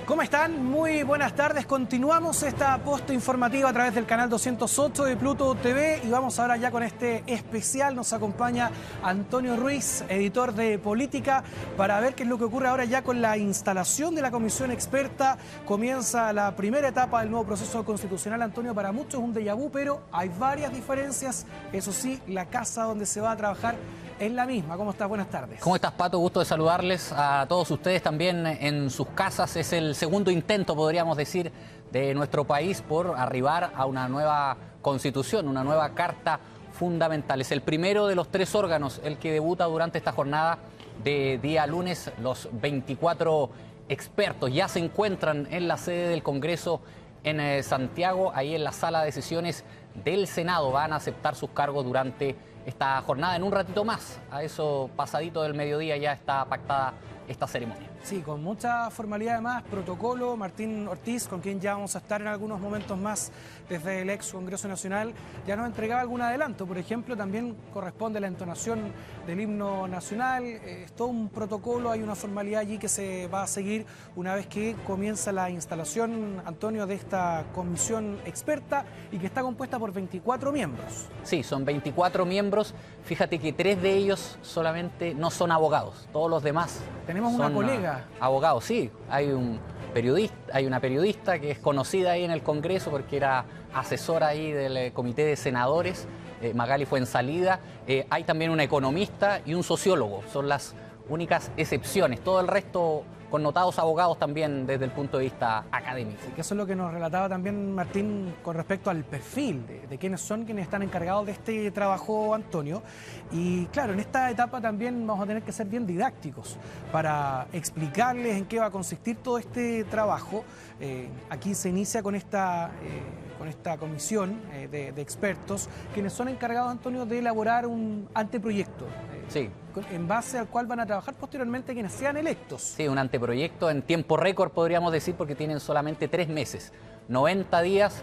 ¿Cómo están? Muy buenas tardes. Continuamos esta posta informativa a través del canal 208 de Pluto TV y vamos ahora ya con este especial. Nos acompaña Antonio Ruiz, editor de Política, para ver qué es lo que ocurre ahora ya con la instalación de la comisión experta. Comienza la primera etapa del nuevo proceso constitucional. Antonio, para muchos es un déjà vu, pero hay varias diferencias. Eso sí, la casa donde se va a trabajar es la misma. ¿Cómo estás? Buenas tardes. ¿Cómo estás, Pato? Gusto de saludarles a todos ustedes también en sus casas. Es el segundo intento, podríamos decir, de nuestro país por arribar a una nueva constitución, una nueva carta fundamental. Es el primero de los tres órganos el que debuta durante esta jornada de día lunes. Los 24 expertos ya se encuentran en la sede del Congreso en Santiago, ahí en la sala de sesiones del Senado. Van a aceptar sus cargos durante esta jornada en un ratito más. A eso pasadito del mediodía ya está pactada esta ceremonia. Sí, con mucha formalidad además, protocolo. Martín Ortiz, con quien ya vamos a estar en algunos momentos más desde el ex Congreso Nacional, ya nos entregaba algún adelanto. Por ejemplo, también corresponde la entonación del himno nacional. Es todo un protocolo, hay una formalidad allí que se va a seguir una vez que comienza la instalación, Antonio, de esta comisión experta y que está compuesta por 24 miembros. Sí, son 24 miembros. Fíjate que 3 de ellos solamente no son abogados, todos los demás tenemos son una colega. Abogados, sí. Hay una periodista que es conocida ahí en el Congreso porque era asesora ahí del comité de senadores, Magali Fuenzalida. Hay también una economista y un sociólogo, son las únicas excepciones. Todo el resto connotados abogados también desde el punto de vista académico. Sí, que eso es lo que nos relataba también Martín con respecto al perfil de quiénes son quienes están encargados de este trabajo, Antonio. Y claro, en esta etapa también vamos a tener que ser bien didácticos para explicarles en qué va a consistir todo este trabajo. Aquí se inicia con esta comisión de expertos, quienes son encargados, Antonio, de elaborar un anteproyecto. Sí. En base al cual van a trabajar posteriormente quienes sean electos. Sí, un anteproyecto en tiempo récord, podríamos decir, porque tienen solamente 3 meses, 90 días,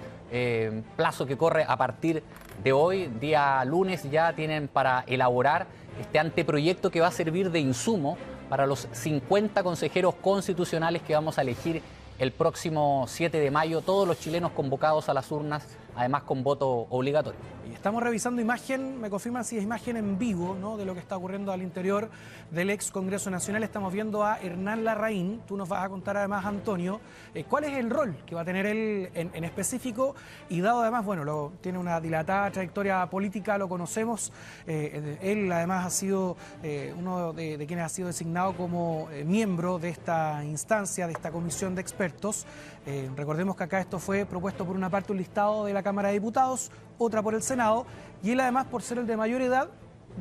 plazo que corre a partir de hoy, día lunes, ya tienen para elaborar este anteproyecto que va a servir de insumo para los 50 consejeros constitucionales que vamos a elegir el próximo 7 de mayo, todos los chilenos convocados a las urnas, además con voto obligatorio. Y estamos revisando imagen, me confirman si es imagen en vivo, ¿no?, de lo que está ocurriendo al interior del ex Congreso Nacional. Estamos viendo a Hernán Larraín. Tú nos vas a contar además, Antonio, cuál es el rol que va a tener él en específico, y dado además, bueno, tiene una dilatada trayectoria política, lo conocemos. Él además ha sido uno de quienes ha sido designado como miembro de esta instancia, de esta comisión de expertos. Recordemos que acá esto fue propuesto por una parte un listado de la Cámara de Diputados, otra por el Senado, y él además, por ser el de mayor edad,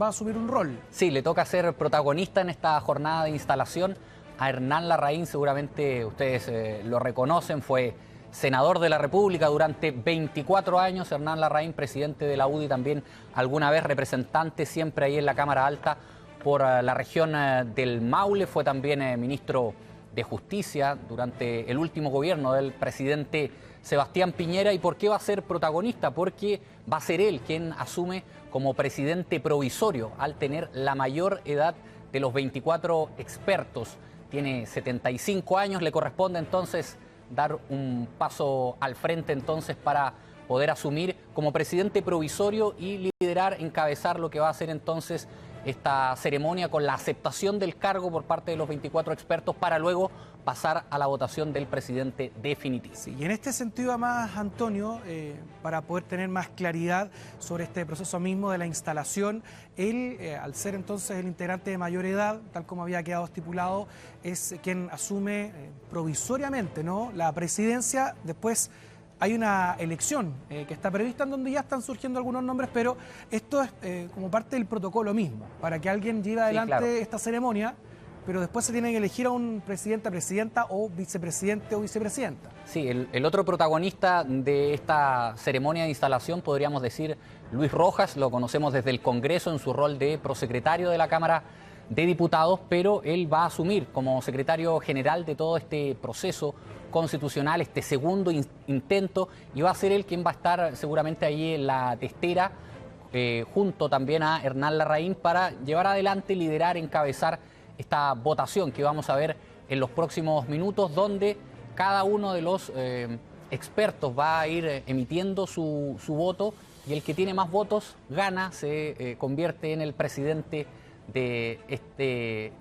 va a asumir un rol. Sí, le toca ser protagonista en esta jornada de instalación a Hernán Larraín. Seguramente ustedes lo reconocen, fue senador de la República durante 24 años, Hernán Larraín, presidente de la UDI, también alguna vez representante, siempre ahí en la Cámara Alta por la región del Maule. Fue también ministro de Justicia durante el último gobierno del presidente Sebastián Piñera. ¿Y por qué va a ser protagonista? Porque va a ser él quien asume como presidente provisorio al tener la mayor edad de los 24 expertos. Tiene 75 años, le corresponde entonces dar un paso al frente entonces para poder asumir como presidente provisorio y liderar, encabezar lo que va a ser entonces esta ceremonia con la aceptación del cargo por parte de los 24 expertos para luego pasar a la votación del presidente definitivo. Sí, y en este sentido además, Antonio, para poder tener más claridad sobre este proceso mismo de la instalación, él, al ser entonces el integrante de mayor edad, tal como había quedado estipulado, es quien asume provisoriamente, ¿no?, la presidencia. Después hay una elección que está prevista en donde ya están surgiendo algunos nombres, pero esto es como parte del protocolo mismo, para que alguien lleve adelante esta ceremonia, pero después se tiene que elegir a un presidente, presidenta o vicepresidente o vicepresidenta. Sí, el otro protagonista de esta ceremonia de instalación, podríamos decir, Luis Rojas, lo conocemos desde el Congreso en su rol de prosecretario de la Cámara de Diputados, pero él va a asumir como secretario general de todo este proceso constitucional, este segundo intento, y va a ser él quien va a estar seguramente ahí en la testera, junto también a Hernán Larraín, para llevar adelante, liderar, encabezar esta votación que vamos a ver en los próximos minutos, donde cada uno de los expertos va a ir emitiendo su voto, y el que tiene más votos gana, se convierte en el presidente de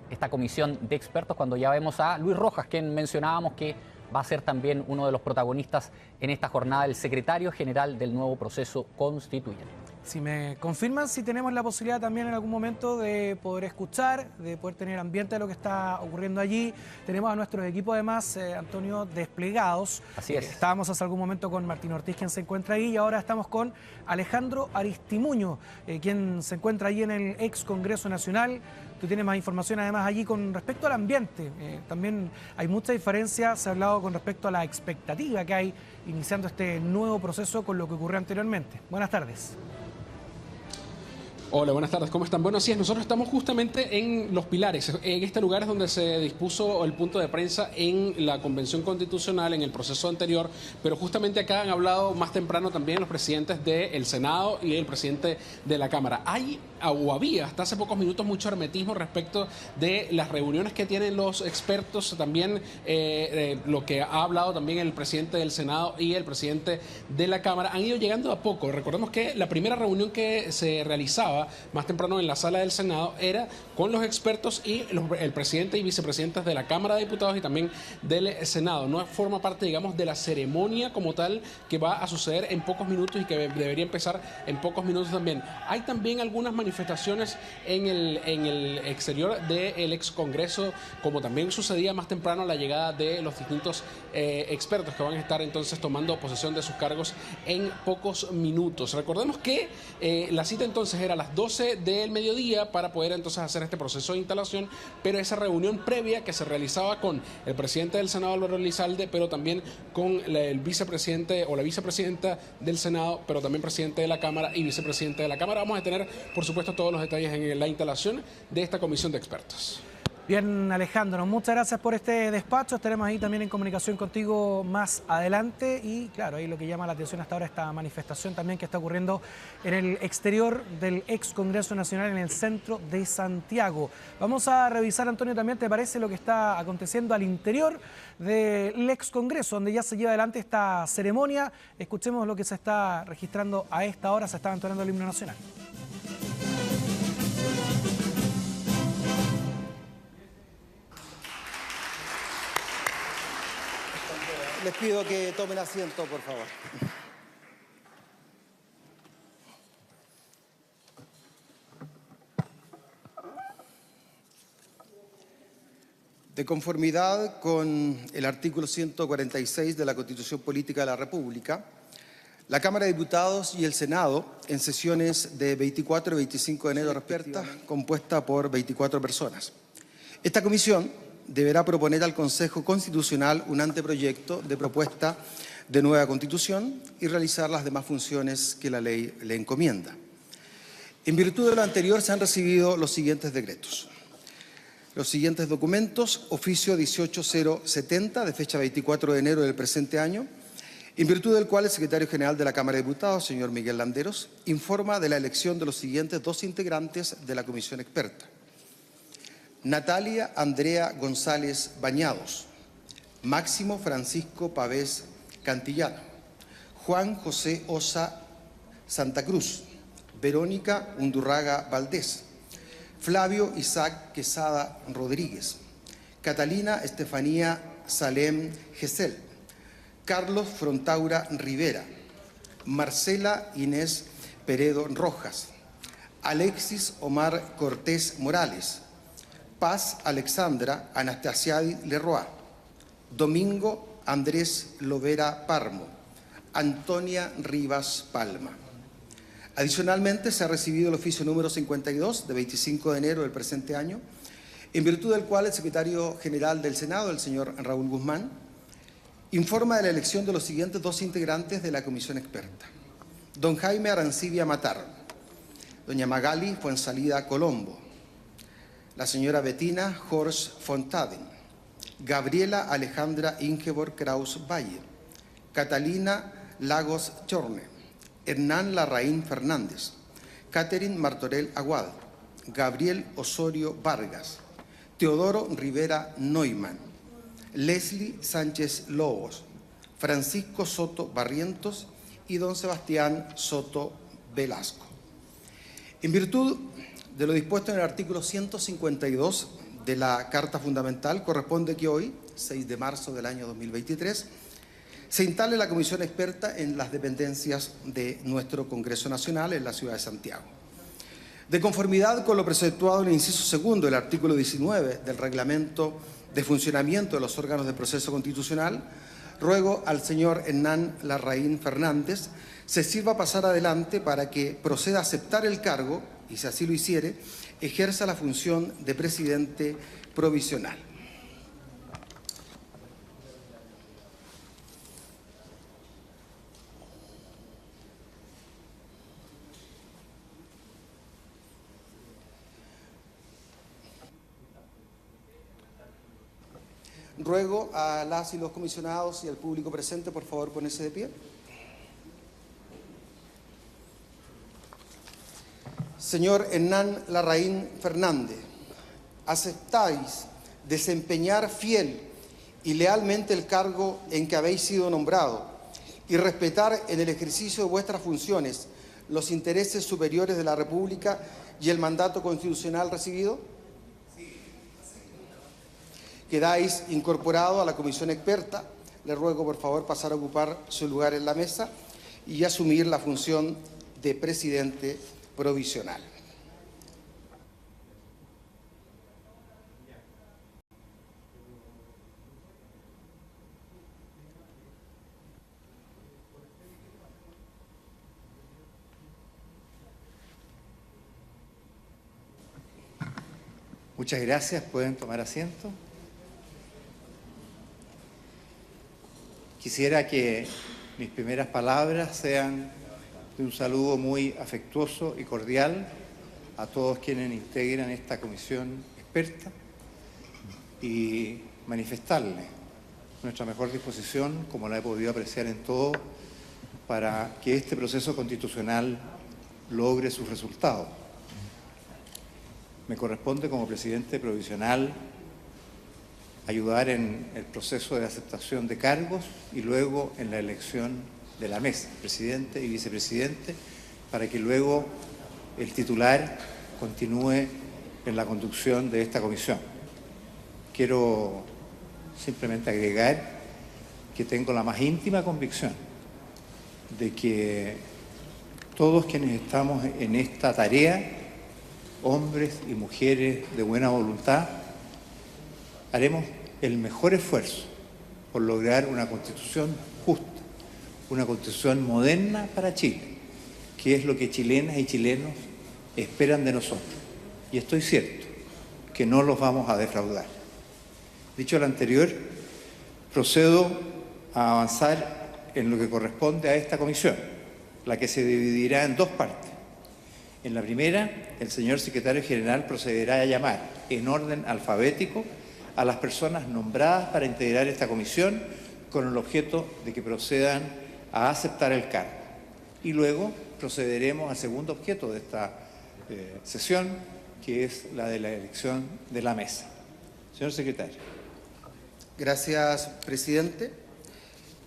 esta comisión de expertos, cuando ya vemos a Luis Rojas, quien mencionábamos que va a ser también uno de los protagonistas en esta jornada, el secretario general del nuevo proceso constituyente. Si me confirman, si tenemos la posibilidad también en algún momento de poder escuchar, de poder tener ambiente de lo que está ocurriendo allí. Tenemos a nuestros equipos además, Antonio, desplegados. Así es. Estábamos hace algún momento con Martín Ortiz, quien se encuentra ahí, y ahora estamos con Alejandro Aristimuño, quien se encuentra allí en el ex Congreso Nacional. Tú tienes más información además allí con respecto al ambiente. También hay mucha diferencia, se ha hablado con respecto a la expectativa que hay iniciando este nuevo proceso con lo que ocurrió anteriormente. Buenas tardes. Hola, buenas tardes, ¿cómo están? Bueno, así es, nosotros estamos justamente en Los Pilares. En este lugar es donde se dispuso el punto de prensa en la Convención Constitucional, en el proceso anterior, pero justamente acá han hablado más temprano también los presidentes del Senado y el presidente de la Cámara. Había hasta hace pocos minutos mucho hermetismo respecto de las reuniones que tienen los expertos, también lo que ha hablado también el presidente del Senado y el presidente de la Cámara. Han ido llegando a poco. Recordemos que la primera reunión que se realizaba más temprano en la sala del Senado era con los expertos y el presidente y vicepresidentes de la Cámara de Diputados y también del Senado. No forma parte, digamos, de la ceremonia como tal, que va a suceder en pocos minutos y que debería empezar en pocos minutos también. Hay también algunas manifestaciones en el exterior del ex Congreso, como también sucedía más temprano la llegada de los distintos expertos que van a estar entonces tomando posesión de sus cargos en pocos minutos. Recordemos que la cita entonces era a las 12 del mediodía para poder entonces hacer este proceso de instalación, pero esa reunión previa que se realizaba con el presidente del Senado, Álvaro Elizalde, pero también con el vicepresidente o la vicepresidenta del Senado, pero también presidente de la Cámara y vicepresidente de la Cámara. Vamos a tener, por supuesto, todos los detalles en la instalación de esta comisión de expertos. Bien, Alejandro, muchas gracias por este despacho. Estaremos ahí también en comunicación contigo más adelante. Y claro, ahí lo que llama la atención hasta ahora, esta manifestación también que está ocurriendo en el exterior del ex Congreso Nacional en el centro de Santiago. Vamos a revisar, Antonio, también, ¿te parece lo que está aconteciendo al interior del ex Congreso, donde ya se lleva adelante esta ceremonia? Escuchemos lo que se está registrando a esta hora. Se está entonando el himno nacional. Les pido que tomen asiento, por favor. De conformidad con el artículo 146 de la Constitución Política de la República, la Cámara de Diputados y el Senado, en sesiones de 24 y 25 de enero respectivamente, compuesta por 24 personas. Esta comisión deberá proponer al Consejo Constitucional un anteproyecto de propuesta de nueva Constitución y realizar las demás funciones que la ley le encomienda. En virtud de lo anterior, se han recibido los siguientes decretos. Los siguientes documentos: oficio 18070 de fecha 24 de enero del presente año, en virtud del cual el secretario general de la Cámara de Diputados, señor Miguel Landeros, informa de la elección de los siguientes dos integrantes de la comisión experta: Natalia Andrea González Bañados, Máximo Francisco Pavés Cantillano, Juan José Osa Santa Cruz, Verónica Undurraga Valdés, Flavio Isaac Quesada Rodríguez, Catalina Estefanía Salem Gesell, Carlos Frontaura Rivera, Marcela Inés Peredo Rojas, Alexis Omar Cortés Morales, Paz Alexandra Anastasiadi Leroy, Domingo Andrés Lovera Parmo, Antonia Rivas Palma. Adicionalmente, se ha recibido el oficio número 52 de 25 de enero del presente año, en virtud del cual el secretario general del Senado, el señor Raúl Guzmán, informa de la elección de los siguientes dos integrantes de la comisión experta: don Jaime Arancibia Matar, doña Magali Fuensalida Colombo, la señora Bettina Horst Fontaden, Gabriela Alejandra Ingeborg Kraus Valle, Catalina Lagos Chorne, Hernán Larraín Fernández, Catherine Martorell Aguad, Gabriel Osorio Vargas, Teodoro Rivera Neumann, Leslie Sánchez Lobos, Francisco Soto Barrientos y don Sebastián Soto Velasco. En virtud de lo dispuesto en el artículo 152 de la Carta Fundamental, corresponde que hoy, 6 de marzo del año 2023, se instale la comisión experta en las dependencias de nuestro Congreso Nacional en la ciudad de Santiago. De conformidad con lo preceptuado en el inciso segundo del artículo 19 del Reglamento de Funcionamiento de los Órganos de Proceso Constitucional, ruego al señor Hernán Larraín Fernández se sirva pasar adelante para que proceda a aceptar el cargo y, si así lo hiciere, ejerza la función de presidente provisional. Ruego a las y los comisionados y al público presente, por favor, ponerse de pie. Señor Hernán Larraín Fernández, ¿aceptáis desempeñar fiel y lealmente el cargo en que habéis sido nombrado y respetar en el ejercicio de vuestras funciones los intereses superiores de la República y el mandato constitucional recibido? Quedáis incorporado a la comisión experta. Le ruego, por favor, pasar a ocupar su lugar en la mesa y asumir la función de presidente provisional. Muchas gracias. ¿Pueden tomar asiento? Quisiera que mis primeras palabras sean de un saludo muy afectuoso y cordial a todos quienes integran esta comisión experta y manifestarles nuestra mejor disposición, como la he podido apreciar en todo, para que este proceso constitucional logre sus resultados. Me corresponde como presidente provisional ayudar en el proceso de aceptación de cargos y luego en la elección de la mesa, presidente y vicepresidente, para que luego el titular continúe en la conducción de esta comisión. Quiero simplemente agregar que tengo la más íntima convicción de que todos quienes estamos en esta tarea, hombres y mujeres de buena voluntad, haremos el mejor esfuerzo por lograr una constitución justa, una constitución moderna para Chile, que es lo que chilenas y chilenos esperan de nosotros. Y estoy cierto que no los vamos a defraudar. Dicho lo anterior, procedo a avanzar en lo que corresponde a esta comisión, la que se dividirá en dos partes. En la primera, el señor secretario general procederá a llamar en orden alfabético a las personas nombradas para integrar esta comisión con el objeto de que procedan a aceptar el cargo. Y luego procederemos al segundo objeto de esta sesión, que es la de la elección de la mesa. Señor secretario. Gracias, presidente.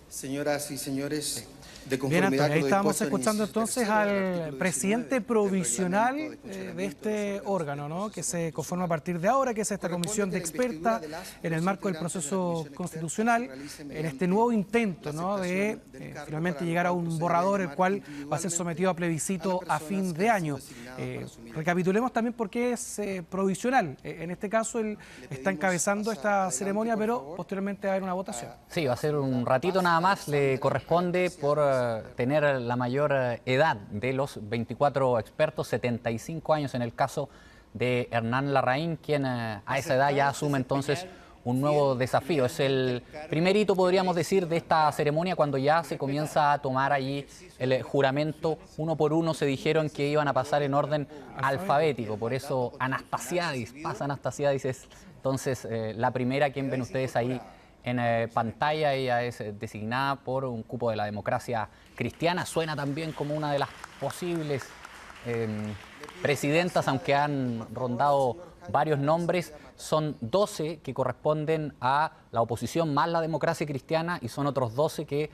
Señoras y señores, de Bien, conformidad Antonio, ahí con lo estábamos dispuesto en el escuchando inciso entonces tercero del al artículo presidente 19 del provisional Reglamento de de Funcionamiento este los Órganos órgano, de ¿no? Proceso Que se conforma a partir de ahora, que es esta comisión de experta en el marco del proceso constitucional, en este nuevo intento, ¿no? de finalmente llegar a un borrador el cual va a ser sometido a plebiscito a fin de año. Recapitulemos también por qué es provisional. En este caso él está encabezando esta ceremonia, pero posteriormente va a haber una votación. Sí, va a ser un ratito nada más. Le corresponde por tener la mayor edad de los 24 expertos, 75 años en el caso de Hernán Larraín, quien a esa edad ya asume entonces un nuevo desafío. Es el primer hito, podríamos decir, de esta ceremonia, cuando ya se comienza a tomar allí el juramento. Uno por uno se dijeron que iban a pasar en orden alfabético, por eso Anastasiadis, pasa Anastasiadis, es entonces la primera, quien ven ustedes ahí en pantalla. Ella es designada por un cupo de la democracia cristiana, suena también como una de las posibles presidentas, aunque han rondado varios nombres. son 12 que corresponden a la oposición más la democracia cristiana y son otros 12 que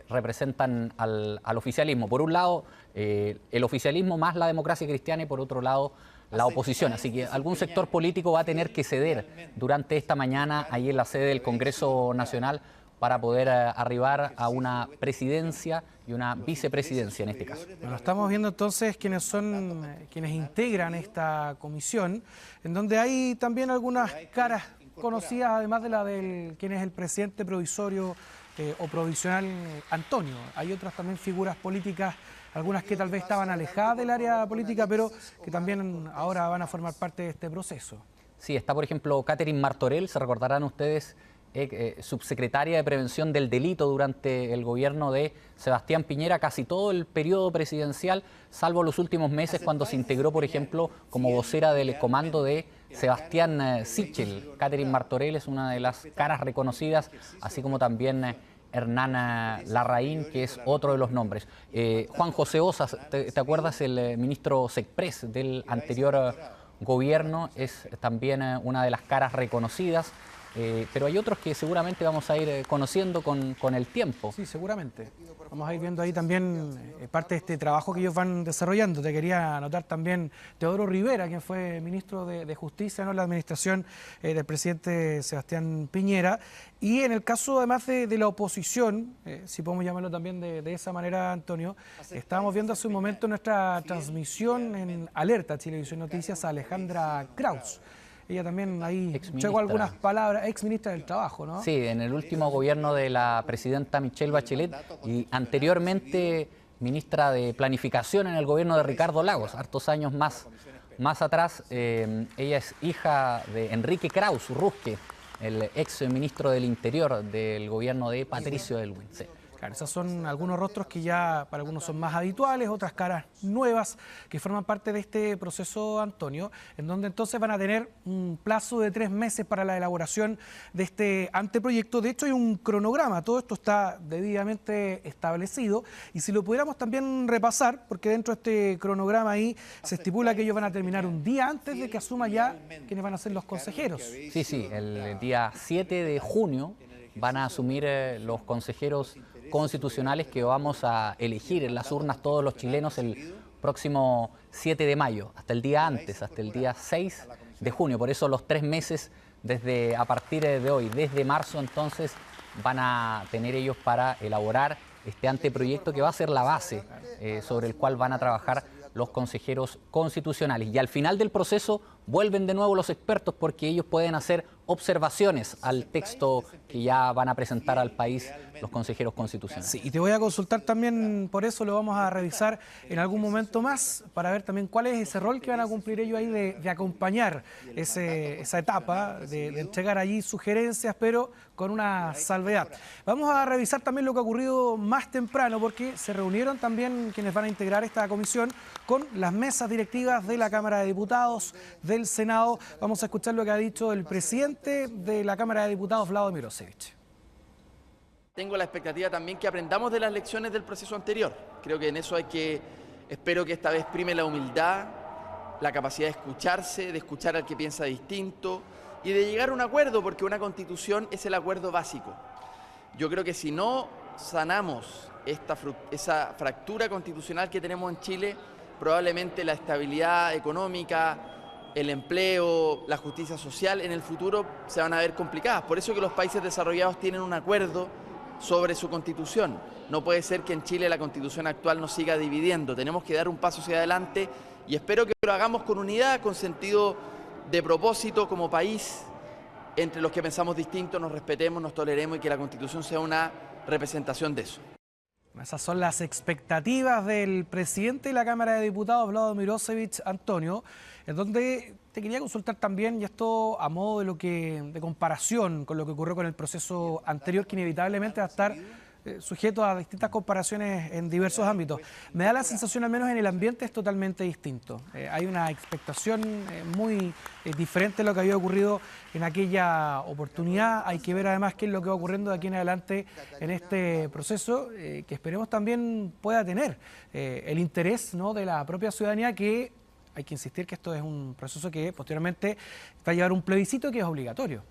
representan al oficialismo. Por un lado, el oficialismo más la democracia cristiana y por otro lado, la oposición. Así que algún sector político va a tener que ceder durante esta mañana ahí en la sede del Congreso Nacional para poder arribar a una presidencia y una vicepresidencia en este caso. Bueno, estamos viendo entonces quienes integran esta comisión, en donde hay también algunas caras conocidas, además de la de quien es el presidente provisorio o provisional Antonio. Hay otras también figuras políticas, algunas que tal vez estaban alejadas del área política, pero que también ahora van a formar parte de este proceso. Sí, está por ejemplo Catherine Martorell, se recordarán ustedes, subsecretaria de Prevención del Delito durante el gobierno de Sebastián Piñera, casi todo el periodo presidencial, salvo los últimos meses cuando se integró, por ejemplo, como vocera del comando de Sebastián Sichel. Catherine Martorell es una de las caras reconocidas, así como también Hernán Larraín, que es otro de los nombres. Juan José Osa, ¿te acuerdas? El ministro Secpres del anterior gobierno, es también una de las caras reconocidas. Pero hay otros que seguramente vamos a ir conociendo con el tiempo. Sí, seguramente. Vamos a ir viendo ahí también parte de este trabajo que ellos van desarrollando. Te quería anotar también Teodoro Rivera, quien fue ministro de Justicia, ¿no?, en la administración del presidente Sebastián Piñera. Y en el caso además de la oposición, si podemos llamarlo también de esa manera, Antonio, estábamos viendo hace un momento nuestra transmisión en Alerta Televisión Noticias a Alejandra Kraus. Ella también ahí llegó algunas palabras, ex ministra del Trabajo, ¿no? Sí, en el último gobierno de la presidenta Michelle Bachelet y anteriormente ministra de Planificación en el gobierno de Ricardo Lagos, hartos años más atrás. Ella es hija de Enrique Kraus Rusque, el ex ministro del Interior del gobierno de Patricio Aylwin. Sí. Claro, esos son algunos rostros que ya para algunos son más habituales, otras caras nuevas que forman parte de este proceso, Antonio, en donde entonces van a tener un plazo de 3 meses para la elaboración de este anteproyecto. De hecho, hay un cronograma, todo esto está debidamente establecido y si lo pudiéramos también repasar, porque dentro de este cronograma ahí se estipula que ellos van a terminar un día antes de que asuma ya quienes van a ser los consejeros. Sí, el día 7 de junio van a asumir los consejeros constitucionales que vamos a elegir en las urnas todos los chilenos el próximo 7 de mayo, hasta el día antes, hasta el día 6 de junio. Por eso los 3 meses a partir de hoy, desde marzo entonces, van a tener ellos para elaborar este anteproyecto que va a ser la base sobre el cual van a trabajar los consejeros constitucionales. Y al final del proceso vuelven de nuevo los expertos porque ellos pueden hacer observaciones al texto que ya van a presentar al país los consejeros constitucionales. Sí, y te voy a consultar también, por eso lo vamos a revisar en algún momento más, para ver también cuál es ese rol que van a cumplir ellos ahí de acompañar esa etapa, de entregar allí sugerencias, pero con una salvedad. Vamos a revisar también lo que ha ocurrido más temprano, porque se reunieron también quienes van a integrar esta comisión con las mesas directivas de la Cámara de Diputados, del Senado. Vamos a escuchar lo que ha dicho el presidente de la Cámara de Diputados, Vlado Mirosevic. Tengo la expectativa también que aprendamos de las lecciones del proceso anterior. Creo que en eso espero que esta vez prime la humildad, la capacidad de escucharse, de escuchar al que piensa distinto y de llegar a un acuerdo, porque una constitución es el acuerdo básico. Yo creo que si no sanamos esa fractura constitucional que tenemos en Chile, probablemente la estabilidad económica, el empleo, la justicia social en el futuro se van a ver complicadas. Por eso que los países desarrollados tienen un acuerdo sobre su constitución. No puede ser que en Chile la constitución actual nos siga dividiendo. Tenemos que dar un paso hacia adelante y espero que lo hagamos con unidad, con sentido de propósito como país, entre los que pensamos distinto, nos respetemos, nos toleremos y que la constitución sea una representación de eso. Esas son las expectativas del presidente de la Cámara de Diputados, Vlado Mirosevic, Antonio, en donde te quería consultar también, y esto a modo de comparación con lo que ocurrió con el proceso anterior, que inevitablemente va a estar sujeto a distintas comparaciones en diversos ámbitos. Me da la sensación, al menos en el ambiente, es totalmente distinto. Hay una expectación muy diferente a lo que había ocurrido en aquella oportunidad. Hay que ver además qué es lo que va ocurriendo de aquí en adelante en este proceso, que esperemos también pueda tener el interés, ¿no?, de la propia ciudadanía, que hay que insistir que esto es un proceso que posteriormente va a llevar un plebiscito que es obligatorio.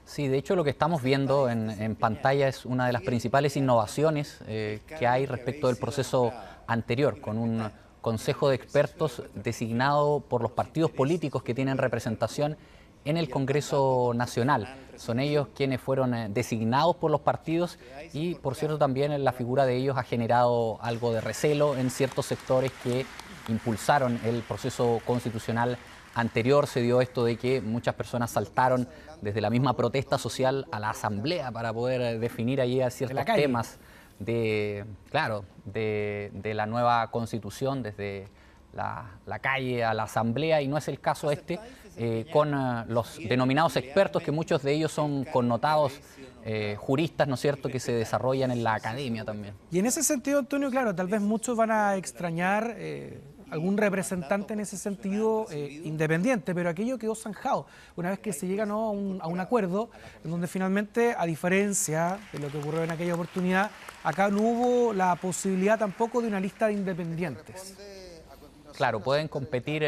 Sí, de hecho lo que estamos viendo en pantalla es una de las principales innovaciones que hay respecto del proceso anterior, con un consejo de expertos designado por los partidos políticos que tienen representación en el Congreso Nacional. Son ellos quienes fueron designados por los partidos y, por cierto, también la figura de ellos ha generado algo de recelo en ciertos sectores que impulsaron el proceso constitucional anterior. Se dio esto de que muchas personas saltaron desde la misma protesta social a la asamblea para poder definir allí ciertos temas de la nueva constitución, desde la calle a la asamblea, y no es el caso con los denominados expertos, que muchos de ellos son connotados juristas, ¿no es cierto?, que se desarrollan en la academia también. Y en ese sentido, Antonio, claro, tal vez muchos van a extrañar algún representante en ese sentido independiente, pero aquello quedó zanjado una vez que se llega, ¿no?, a un acuerdo en donde finalmente, a diferencia de lo que ocurrió en aquella oportunidad, acá no hubo la posibilidad tampoco de una lista de independientes. Claro, pueden competir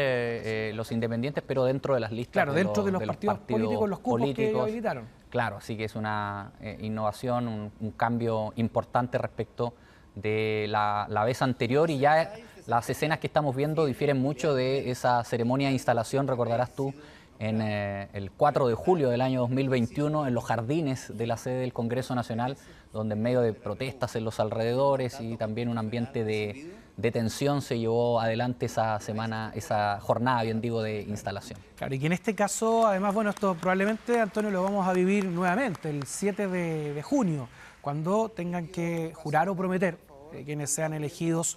los independientes, pero dentro de las listas. Claro, dentro de los partidos políticos, los cupos que habilitaron. Claro, así que es una innovación, un cambio importante respecto de la vez anterior, y ya las escenas que estamos viendo difieren mucho de esa ceremonia de instalación, recordarás tú, en el 4 de julio del año 2021, en los jardines de la sede del Congreso Nacional, donde en medio de protestas en los alrededores y también un ambiente de tensión se llevó adelante esa jornada, bien digo, de instalación. Claro, y que en este caso, además, bueno, esto probablemente, Antonio, lo vamos a vivir nuevamente el 7 de junio, cuando tengan que jurar o prometer quienes sean elegidos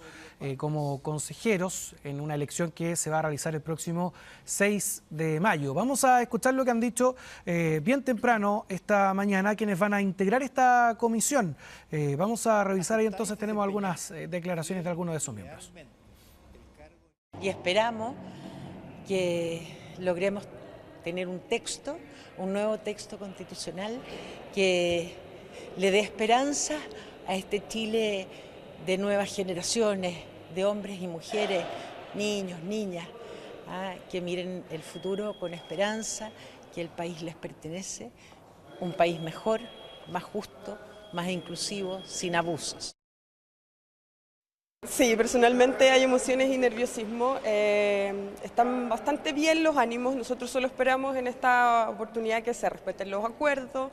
como consejeros en una elección que se va a realizar el próximo 6 de mayo. Vamos a escuchar lo que han dicho bien temprano esta mañana quienes van a integrar esta comisión. Vamos a revisar ahí, entonces tenemos algunas declaraciones de algunos de sus miembros. Y esperamos que logremos tener un nuevo texto constitucional que le dé esperanza a este Chile de nuevas generaciones, de hombres y mujeres, niños, niñas, que miren el futuro con esperanza, que el país les pertenece, un país mejor, más justo, más inclusivo, sin abusos. Sí, personalmente hay emociones y nerviosismo. Están bastante bien los ánimos. Nosotros solo esperamos en esta oportunidad que se respeten los acuerdos,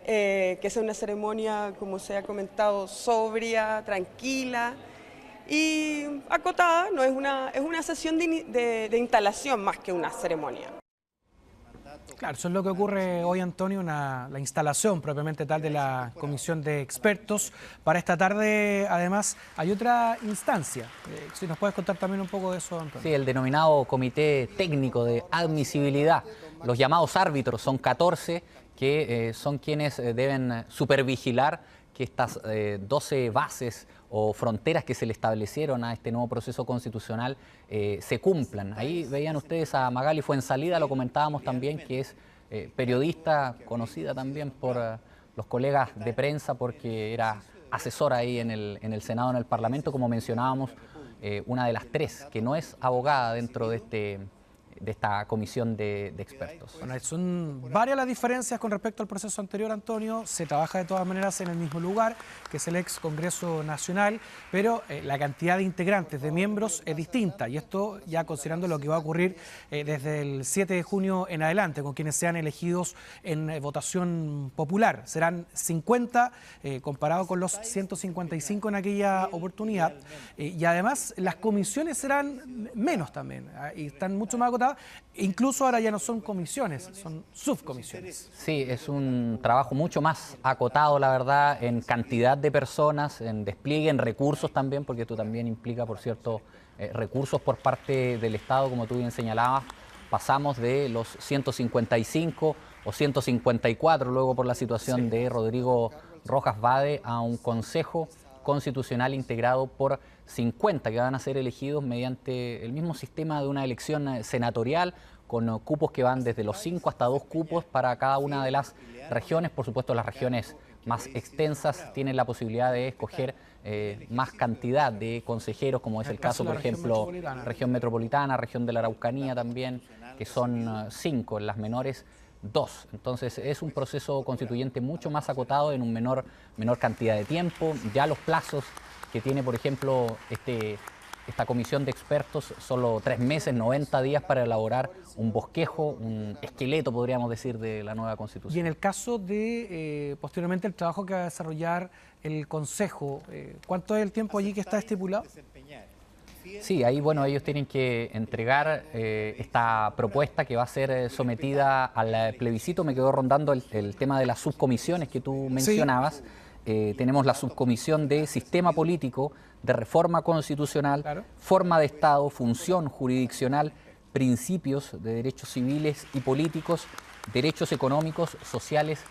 que sea una ceremonia, como se ha comentado, sobria, tranquila y acotada. No es una sesión de instalación más que una ceremonia. Claro, eso es lo que ocurre hoy, Antonio, la instalación propiamente tal de la comisión de expertos. Para esta tarde, además, hay otra instancia. Si nos puedes contar también un poco de eso, Antonio. Sí, el denominado Comité Técnico de Admisibilidad. Los llamados árbitros son 14 que son quienes deben supervigilar que estas 12 bases o fronteras que se le establecieron a este nuevo proceso constitucional se cumplan. Ahí veían ustedes a Magali Fuenzalida, lo comentábamos también, que es periodista conocida también por los colegas de prensa porque era asesora ahí en el Senado, en el Parlamento, como mencionábamos, una de las 3 que no es abogada dentro de esta comisión de expertos. Bueno, son varias las diferencias con respecto al proceso anterior, Antonio. Se trabaja de todas maneras en el mismo lugar, que es el ex Congreso Nacional, pero la cantidad de integrantes, de miembros, es distinta. Y esto ya considerando lo que va a ocurrir desde el 7 de junio en adelante, con quienes sean elegidos en votación popular. Serán 50 comparado con los 155 en aquella oportunidad. Y además las comisiones serán menos también, y están mucho más acotadas. Incluso ahora ya no son comisiones, son subcomisiones. Sí, es un trabajo mucho más acotado, la verdad, en cantidad de personas, en despliegue, en recursos también, porque esto también implica, por cierto, recursos por parte del Estado, como tú bien señalabas. Pasamos de los 155 o 154, luego por la situación de Rodrigo Rojas Vade, a un Consejo Constitucional integrado por 50 que van a ser elegidos mediante el mismo sistema de una elección senatorial, con cupos que van desde los 5 hasta 2 cupos para cada una de las regiones. Por supuesto, las regiones más extensas tienen la posibilidad de escoger más cantidad de consejeros, como es el caso, por ejemplo, región metropolitana, región de la Araucanía también, que son 5, en las menores 2. Entonces es un proceso constituyente mucho más acotado en un menor cantidad de tiempo. Ya los plazos que tiene, por ejemplo, esta comisión de expertos, solo 3 meses, 90 días para elaborar un bosquejo, un esqueleto, podríamos decir, de la nueva Constitución. Y en el caso de, posteriormente, el trabajo que va a desarrollar el Consejo, ¿cuánto es el tiempo allí que está estipulado? Sí, ahí, bueno, ellos tienen que entregar esta propuesta que va a ser sometida al plebiscito. Me quedó rondando el tema de las subcomisiones que tú mencionabas. Sí. Tenemos la subcomisión de sistema político, de reforma constitucional, claro, forma de Estado, función jurisdiccional, principios de derechos civiles y políticos, derechos económicos, sociales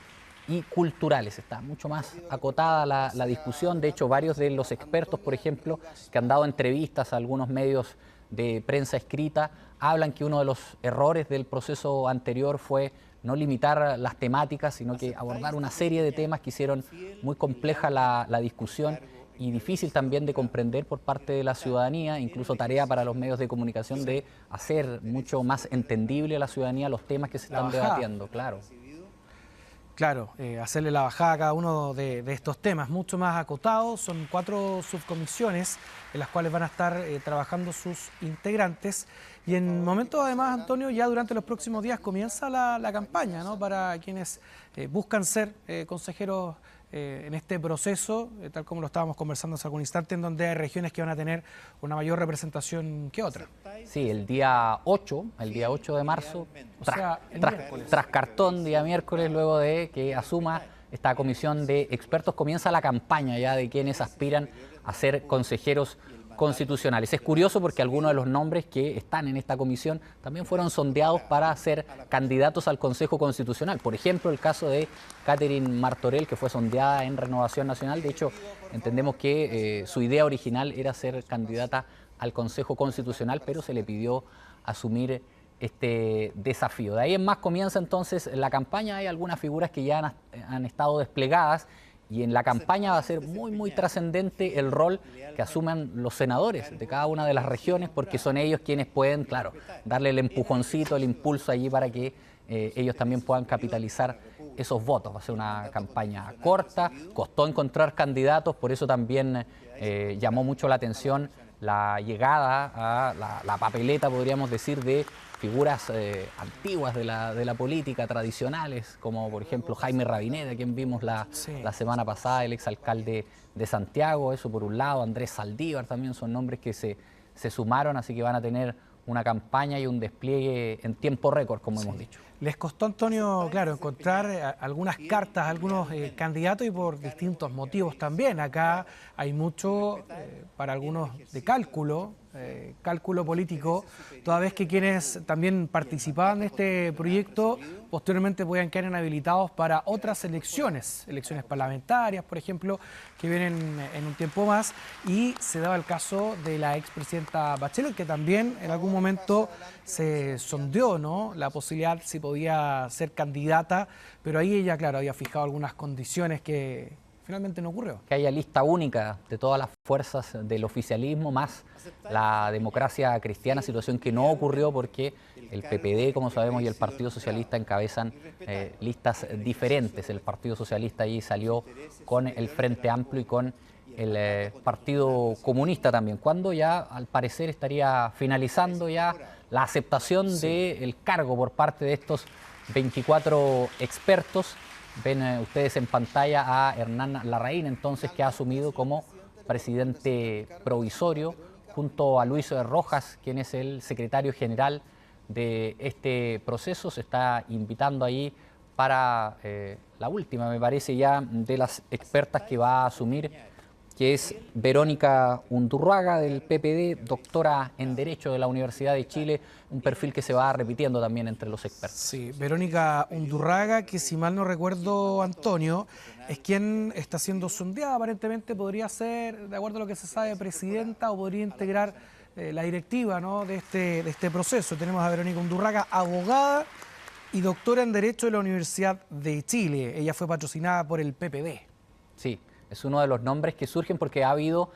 y culturales. Está mucho más acotada la discusión. De hecho, varios de los expertos, por ejemplo, que han dado entrevistas a algunos medios de prensa escrita, hablan que uno de los errores del proceso anterior fue no limitar las temáticas, sino que abordar una serie de temas que hicieron muy compleja la discusión y difícil también de comprender por parte de la ciudadanía, incluso tarea para los medios de comunicación de hacer mucho más entendible a la ciudadanía los temas que se están debatiendo, claro. Claro, hacerle la bajada a cada uno de estos temas, mucho más acotados. Son 4 subcomisiones en las cuales van a estar trabajando sus integrantes. Y en momentos, además, Antonio, ya durante los próximos días comienza la campaña, ¿no?, para quienes buscan ser consejeros en este proceso, tal como lo estábamos conversando hace algún instante, en donde hay regiones que van a tener una mayor representación que otras. Sí, el día 8 de marzo, tras cartón, día miércoles, luego de que asuma esta comisión de expertos, comienza la campaña ya de quienes aspiran a ser consejeros constitucionales. Es curioso porque algunos de los nombres que están en esta comisión también fueron sondeados para ser candidatos al Consejo Constitucional. Por ejemplo, el caso de Catherine Martorell, que fue sondeada en Renovación Nacional. De hecho, entendemos que su idea original era ser candidata al Consejo Constitucional, pero se le pidió asumir este desafío. De ahí en más comienza entonces la campaña. Hay algunas figuras que ya han estado desplegadas. Y en la campaña va a ser muy trascendente el rol que asuman los senadores de cada una de las regiones, porque son ellos quienes pueden, claro, darle el empujoncito, el impulso allí para que ellos también puedan capitalizar esos votos. Va a ser una campaña corta, costó encontrar candidatos, por eso también llamó mucho la atención la llegada a la papeleta, podríamos decir, de figuras antiguas de la política, tradicionales, como por ejemplo Jaime Rabinet, a quien vimos la semana pasada, el exalcalde de Santiago. Eso por un lado. Andrés Saldívar también son nombres que se sumaron, así que van a tener una campaña y un despliegue en tiempo récord, como hemos dicho. Les costó, Antonio, claro, encontrar algunas cartas, algunos candidatos, y por distintos motivos también. Acá hay mucho para algunos de cálculo político, toda vez que quienes también participaban de este proyecto posteriormente puedan quedar inhabilitados para otras elecciones parlamentarias, por ejemplo, que vienen en un tiempo más. Y se daba el caso de la expresidenta Bachelet, que también en algún momento se sondeó, ¿no?, la posibilidad si podía ser candidata, pero ahí ella, claro, había fijado algunas condiciones que finalmente no ocurrió. Que haya lista única de todas las fuerzas del oficialismo, más la democracia cristiana, situación que no ocurrió porque el PPD, como sabemos, y el Partido Socialista encabezan listas diferentes. El Partido Socialista ahí salió con el Frente Amplio y con el Partido Comunista también, cuando ya al parecer estaría finalizando ya la aceptación del cargo por parte de estos 24 expertos. Ven ustedes en pantalla a Hernán Larraín, entonces, que ha asumido como presidente provisorio, junto a Luis Rojas, quien es el secretario general de este proceso. Se está invitando ahí para la última, me parece, ya de las expertas que va a asumir, que es Verónica Undurraga, del PPD, doctora en Derecho de la Universidad de Chile, un perfil que se va repitiendo también entre los expertos. Sí, Verónica Undurraga, que si mal no recuerdo, Antonio, es quien está siendo sondeada. Aparentemente podría ser, de acuerdo a lo que se sabe, presidenta, o podría integrar la directiva, ¿no?, de este proceso. Tenemos a Verónica Undurraga, abogada y doctora en Derecho de la Universidad de Chile. Ella fue patrocinada por el PPD. Sí, es uno de los nombres que surgen porque ha habido,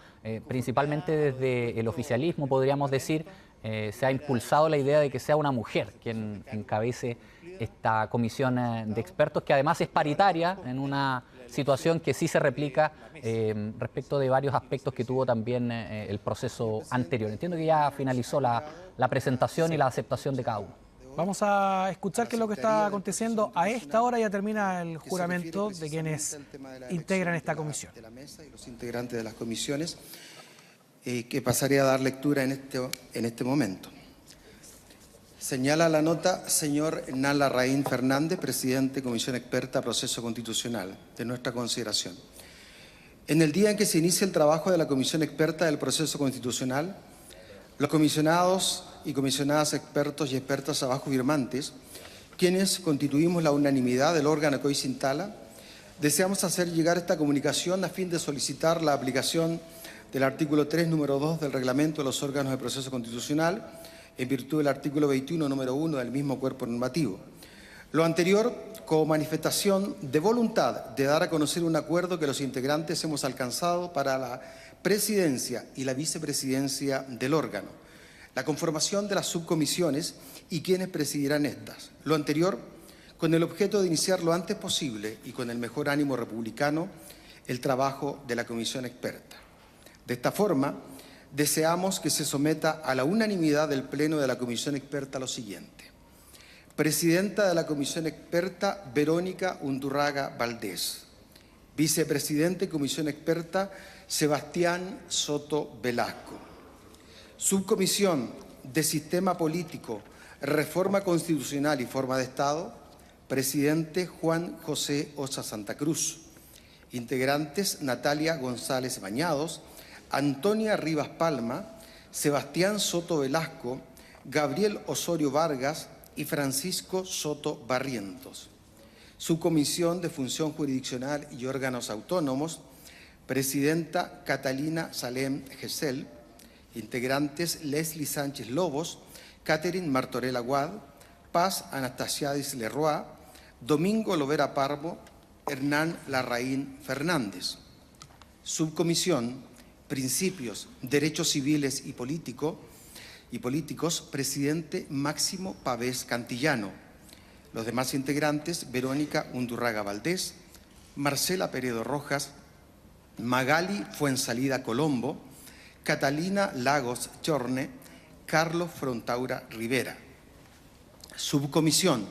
principalmente desde el oficialismo, podríamos decir, se ha impulsado la idea de que sea una mujer quien encabece esta comisión de expertos, que además es paritaria en una situación que sí se replica respecto de varios aspectos que tuvo también el proceso anterior. Entiendo que ya finalizó la presentación y la aceptación de cada uno. Vamos a escuchar qué es lo que está aconteciendo. A esta hora ya termina el juramento de quienes integran esta comisión. De la mesa y los integrantes de las comisiones, que pasaré a dar lectura en este momento. Señala la nota señor Hernán Larraín Fernández, presidente, Comisión Experta, Proceso Constitucional, de nuestra consideración. En el día en que se inicia el trabajo de la Comisión Experta del Proceso Constitucional, los comisionados y comisionadas expertos y expertas abajo firmantes, quienes constituimos la unanimidad del órgano que hoy se instala, deseamos hacer llegar esta comunicación a fin de solicitar la aplicación del artículo 3, número 2 del Reglamento de los órganos de proceso constitucional, en virtud del artículo 21, número 1 del mismo cuerpo normativo. Lo anterior como manifestación de voluntad de dar a conocer un acuerdo que los integrantes hemos alcanzado para la presidencia y la vicepresidencia del órgano, la conformación de las subcomisiones y quienes presidirán estas. Lo anterior con el objeto de iniciar lo antes posible y con el mejor ánimo republicano el trabajo de la comisión experta. De esta forma, deseamos que se someta a la unanimidad del Pleno de la Comisión Experta lo siguiente. Presidenta de la Comisión Experta, Verónica Undurraga Valdés. Vicepresidente, Comisión Experta, Sebastián Soto Velasco. Subcomisión de Sistema Político, Reforma Constitucional y Forma de Estado, Presidente Juan José Ossa Santa Cruz. Integrantes Natalia González Bañados, Antonia Rivas Palma, Sebastián Soto Velasco, Gabriel Osorio Vargas y Francisco Soto Barrientos. Subcomisión de Función Jurisdiccional y Órganos Autónomos, Presidenta Catalina Salem Gesell, integrantes Leslie Sánchez Lobos, Catherine Martorell Aguad, Paz Anastasiadis Lerroy, Domingo Lovera Parvo, Hernán Larraín Fernández. Subcomisión Principios, Derechos Civiles y Políticos, presidente Máximo Pavés Cantillano. Los demás integrantes, Verónica Undurraga Valdés, Marcela Peredo Rojas, Magali Fuensalida Colombo, Catalina Lagos Chorne, Carlos Frontaura Rivera. Subcomisión,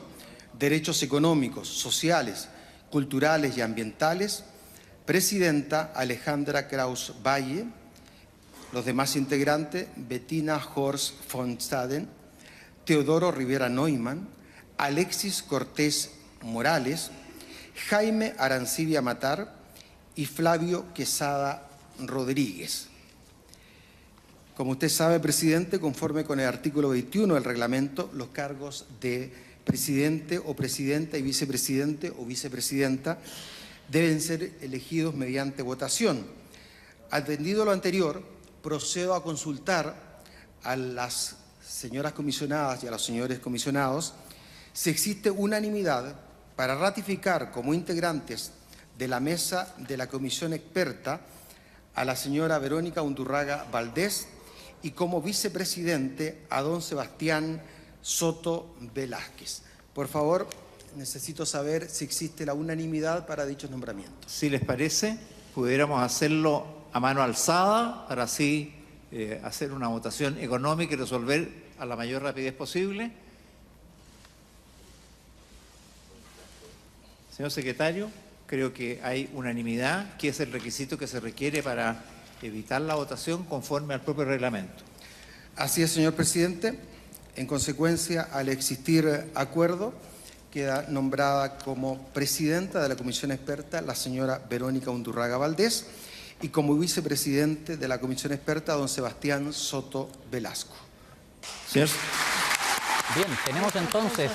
Derechos Económicos, Sociales, Culturales y Ambientales, presidenta Alejandra Kraus Valle. Los demás integrantes, Bettina Horst von Staden, Teodoro Rivera Neumann, Alexis Cortés Morales, Jaime Arancibia Matar y Flavio Quesada Rodríguez. Como usted sabe, presidente, conforme con el artículo 21 del reglamento, los cargos de presidente o presidenta y vicepresidente o vicepresidenta deben ser elegidos mediante votación. Atendido lo anterior, procedo a consultar a las señoras comisionadas y a los señores comisionados si existe unanimidad para ratificar como integrantes de la mesa de la comisión experta a la señora Verónica Undurraga Valdés y como vicepresidente a don Sebastián Soto Velázquez. Por favor, necesito saber si existe la unanimidad para dichos nombramientos. Si les parece, pudiéramos hacerlo a mano alzada para así hacer una votación económica y resolver a la mayor rapidez posible. Señor secretario, creo que hay unanimidad, que es el requisito que se requiere para evitar la votación conforme al propio reglamento. Así es, señor presidente. En consecuencia, al existir acuerdo, queda nombrada como presidenta de la comisión experta la señora Verónica Undurraga Valdés y como vicepresidente de la comisión experta don Sebastián Soto Velasco. Señor. Bien, tenemos entonces,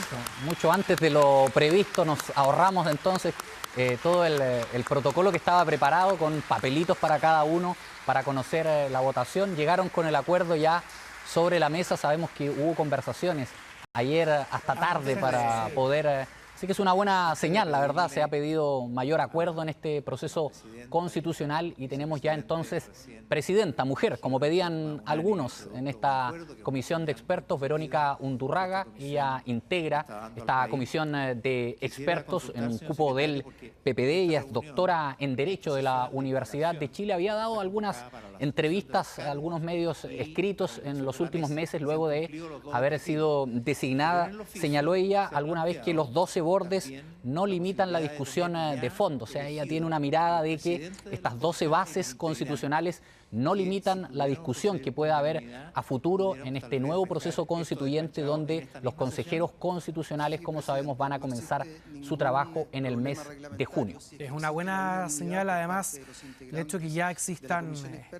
mucho antes de lo previsto, nos ahorramos entonces todo el protocolo que estaba preparado con papelitos para cada uno para conocer la votación. Llegaron con el acuerdo ya sobre la mesa. Sabemos que hubo conversaciones ayer hasta tarde para poder... Así que es una buena señal, la verdad. Se ha pedido mayor acuerdo en este proceso constitucional y tenemos ya entonces presidenta, mujer, como pedían algunos en esta comisión de expertos, Verónica Undurraga. Ella integra esta comisión de expertos en un cupo del PPD. Ella es doctora en Derecho de la Universidad de Chile. Había dado algunas entrevistas a algunos medios escritos en los últimos meses luego de haber sido designada. Señaló ella alguna vez que los 12 bordes no limitan la discusión de fondo. O sea, ella tiene una mirada de que estas 12 bases constitucionales no limitan la discusión que pueda haber a futuro en este nuevo proceso constituyente, donde los consejeros constitucionales, como sabemos, van a comenzar su trabajo en el mes de junio. Es una buena señal, además, el hecho de que ya existan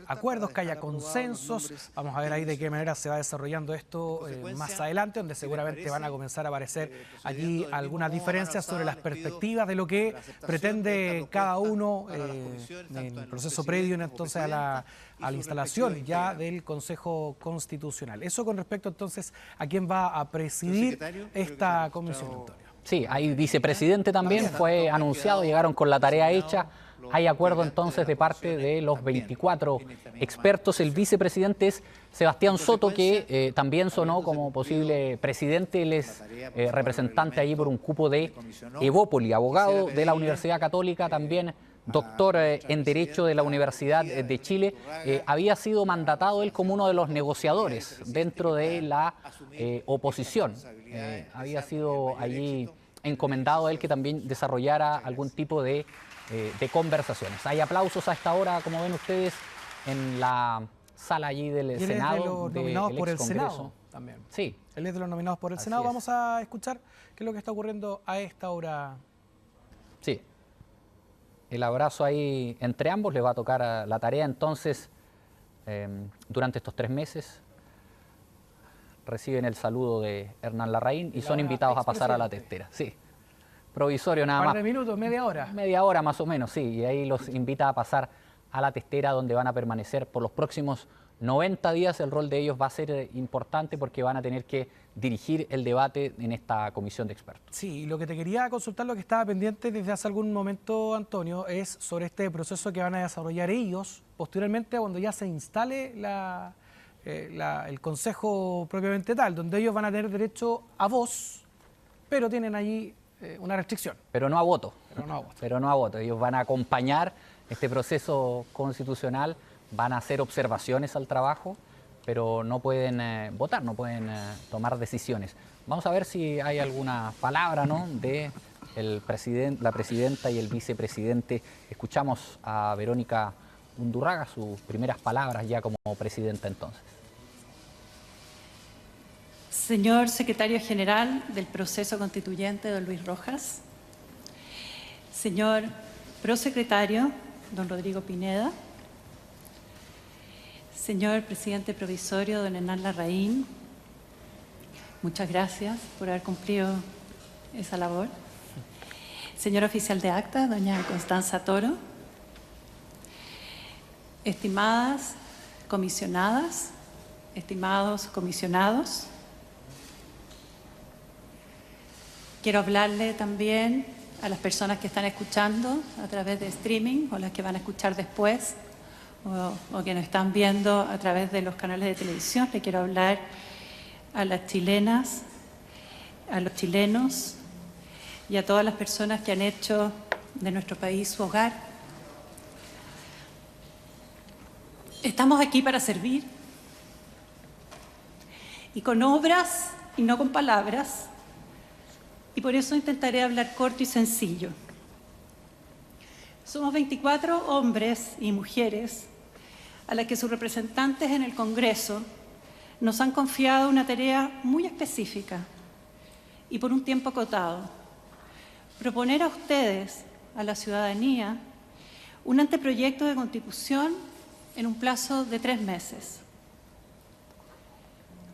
acuerdos, que haya consensos. Vamos a ver ahí de qué manera se va desarrollando esto más adelante, donde seguramente van a comenzar a aparecer aquí algunas diferencias sobre las perspectivas de lo que pretende cada uno en el proceso previo entonces a la instalación ya del Consejo Constitucional. Eso con respecto entonces a quién va a presidir esta comisión, Antonio. Sí, hay vicepresidente también, fue anunciado, llegaron con la tarea hecha. Hay acuerdo entonces de parte de los 24 expertos. El vicepresidente es Sebastián Soto, que también sonó como posible presidente. Él es representante allí por un cupo de Evópoli, abogado de la Universidad Católica, también doctor en Derecho de la Universidad de Chile. Había sido mandatado él como uno de los negociadores dentro de la oposición. Había sido allí encomendado él que también desarrollara algún tipo de conversaciones. Hay aplausos a esta hora, como ven ustedes, en la sala allí del Senado. Él es de los nominados por el Senado también. Sí. Él es de los nominados por el Senado. Vamos a escuchar qué es lo que está ocurriendo a esta hora. Sí. El abrazo ahí entre ambos, les va a tocar la tarea entonces durante estos 3 meses. Reciben el saludo de Hernán Larraín y son invitados a pasar a la testera. Sí. Provisorio nada más. ¿Un par de minutos, media hora? Media hora más o menos, sí. Y ahí los invita a pasar a la testera, donde van a permanecer por los próximos 90 días. El rol de ellos va a ser importante porque van a tener que dirigir el debate en esta comisión de expertos. Sí, y lo que te quería consultar, lo que estaba pendiente desde hace algún momento, Antonio, es sobre este proceso que van a desarrollar ellos posteriormente cuando ya se instale el Consejo propiamente tal, donde ellos van a tener derecho a voz, pero tienen allí una restricción. Pero no a voto. Pero no a voto. Ellos van a acompañar este proceso constitucional, van a hacer observaciones al trabajo, pero no pueden votar, no pueden tomar decisiones. Vamos a ver si hay alguna palabra, ¿no?, de la presidenta y el vicepresidente. Escuchamos a Verónica Undurraga, sus primeras palabras ya como presidenta entonces. Señor Secretario General del Proceso Constituyente, don Luis Rojas. Señor Prosecretario, don Rodrigo Pineda. Señor Presidente Provisorio, don Hernán Larraín. Muchas gracias por haber cumplido esa labor. Señor Oficial de Acta, doña Constanza Toro. Estimadas comisionadas, estimados comisionados. Quiero hablarle también a las personas que están escuchando a través de streaming o las que van a escuchar después o que nos están viendo a través de los canales de televisión. Le quiero hablar a las chilenas, a los chilenos y a todas las personas que han hecho de nuestro país su hogar. Estamos aquí para servir y con obras y no con palabras. Y por eso intentaré hablar corto y sencillo. Somos 24 hombres y mujeres a las que sus representantes en el Congreso nos han confiado una tarea muy específica y por un tiempo acotado. Proponer a ustedes, a la ciudadanía, un anteproyecto de Constitución en un plazo de 3 meses.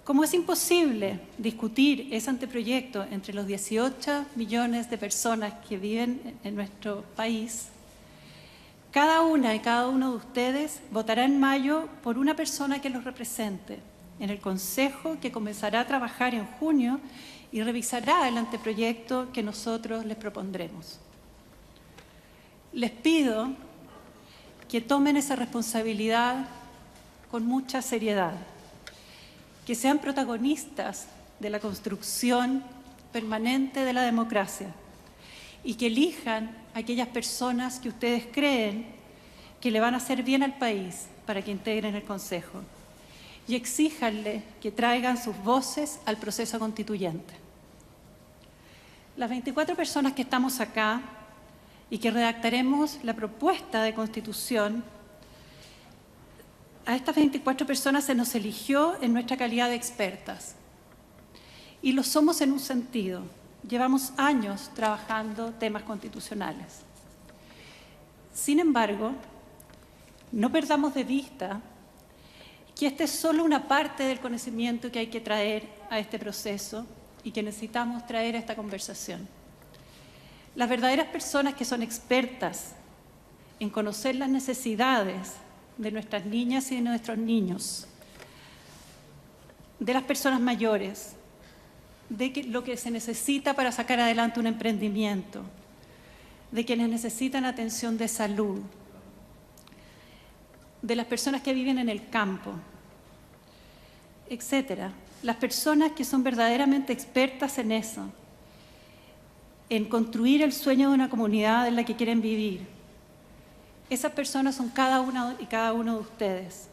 Como es imposible discutir ese anteproyecto entre los 18 millones de personas que viven en nuestro país, cada una y cada uno de ustedes votará en mayo por una persona que los represente en el Consejo, que comenzará a trabajar en junio y revisará el anteproyecto que nosotros les propondremos. Les pido que tomen esa responsabilidad con mucha seriedad, que sean protagonistas de la construcción permanente de la democracia y que elijan a aquellas personas que ustedes creen que le van a hacer bien al país para que integren el Consejo, y exíjanle que traigan sus voces al proceso constituyente. Las 24 personas que estamos acá y que redactaremos la propuesta de Constitución, a estas 24 personas se nos eligió en nuestra calidad de expertas. Y lo somos en un sentido. Llevamos años trabajando temas constitucionales. Sin embargo, no perdamos de vista que esta es solo una parte del conocimiento que hay que traer a este proceso y que necesitamos traer a esta conversación. Las verdaderas personas que son expertas en conocer las necesidades de nuestras niñas y de nuestros niños, de las personas mayores, de lo que se necesita para sacar adelante un emprendimiento, de quienes necesitan atención de salud, de las personas que viven en el campo, etcétera. Las personas que son verdaderamente expertas en eso, en construir el sueño de una comunidad en la que quieren vivir. Esas personas son cada una y cada uno de ustedes,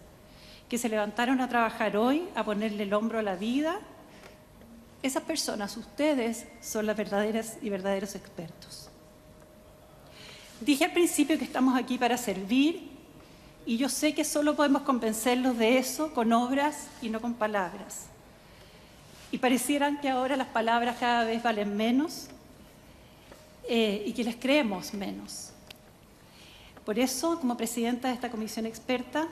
que se levantaron a trabajar hoy, a ponerle el hombro a la vida. Esas personas, ustedes, son las verdaderas y verdaderos expertos. Dije al principio que estamos aquí para servir, y yo sé que solo podemos convencerlos de eso con obras y no con palabras. Y parecieran que ahora las palabras cada vez valen menos y que les creemos menos. Por eso, como presidenta de esta comisión experta,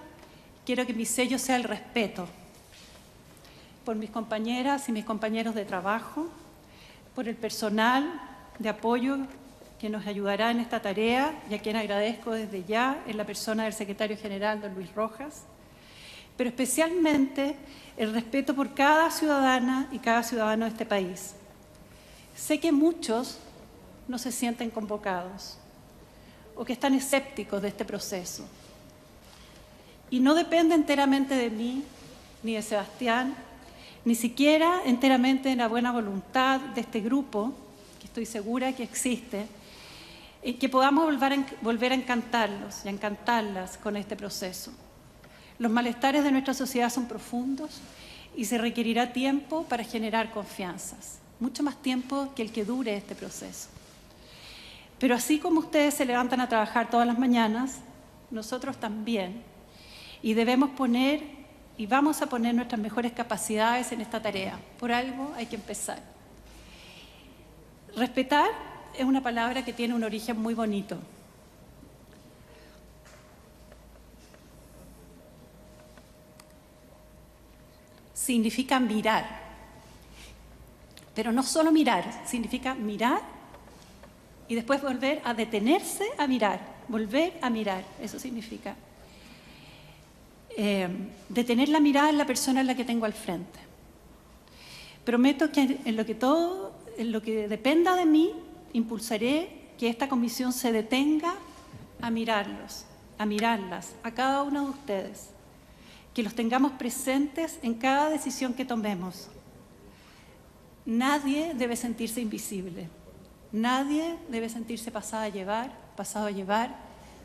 quiero que mi sello sea el respeto por mis compañeras y mis compañeros de trabajo, por el personal de apoyo que nos ayudará en esta tarea y a quien agradezco desde ya en la persona del secretario general, don Luis Rojas, pero especialmente el respeto por cada ciudadana y cada ciudadano de este país. Sé que muchos no se sienten convocados o que están escépticos de este proceso. Y no depende enteramente de mí, ni de Sebastián, ni siquiera enteramente de la buena voluntad de este grupo, que estoy segura que existe, que podamos volver a encantarlos y a encantarlas con este proceso. Los malestares de nuestra sociedad son profundos y se requerirá tiempo para generar confianzas, mucho más tiempo que el que dure este proceso. Pero así como ustedes se levantan a trabajar todas las mañanas, nosotros también, y debemos poner y vamos a poner nuestras mejores capacidades en esta tarea. Por algo hay que empezar. Respetar es una palabra que tiene un origen muy bonito. Significa mirar, pero no solo mirar, significa mirar y después volver a detenerse a mirar, volver a mirar, eso significa. Detener la mirada en la persona en la que tengo al frente. Prometo que en lo que dependa de mí, impulsaré que esta comisión se detenga a mirarlos, a mirarlas, a cada uno de ustedes, que los tengamos presentes en cada decisión que tomemos. Nadie debe sentirse invisible, nadie debe sentirse pasado a llevar,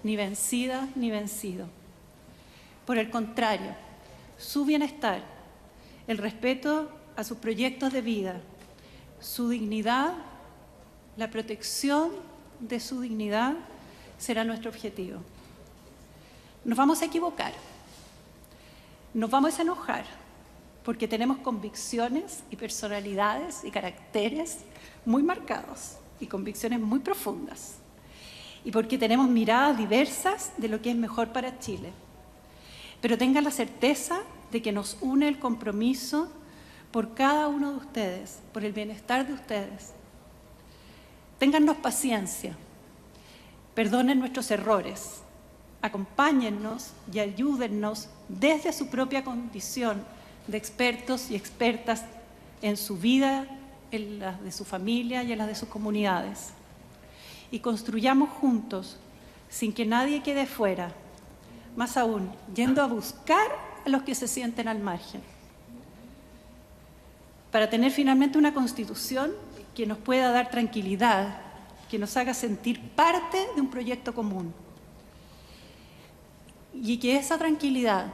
ni vencida ni vencido. Por el contrario, su bienestar, el respeto a sus proyectos de vida, su dignidad, la protección de su dignidad será nuestro objetivo. Nos vamos a equivocar, nos vamos a enojar, porque tenemos convicciones y personalidades y caracteres muy marcados y convicciones muy profundas, y porque tenemos miradas diversas de lo que es mejor para Chile. Pero tengan la certeza de que nos une el compromiso por cada uno de ustedes, por el bienestar de ustedes. Téngannos paciencia, perdonen nuestros errores, acompáñennos y ayúdennos desde su propia condición de expertos y expertas en su vida, en la de su familia y en la de sus comunidades. Y construyamos juntos, sin que nadie quede fuera, más aún, yendo a buscar a los que se sienten al margen, para tener finalmente una Constitución que nos pueda dar tranquilidad, que nos haga sentir parte de un proyecto común. Y que esa tranquilidad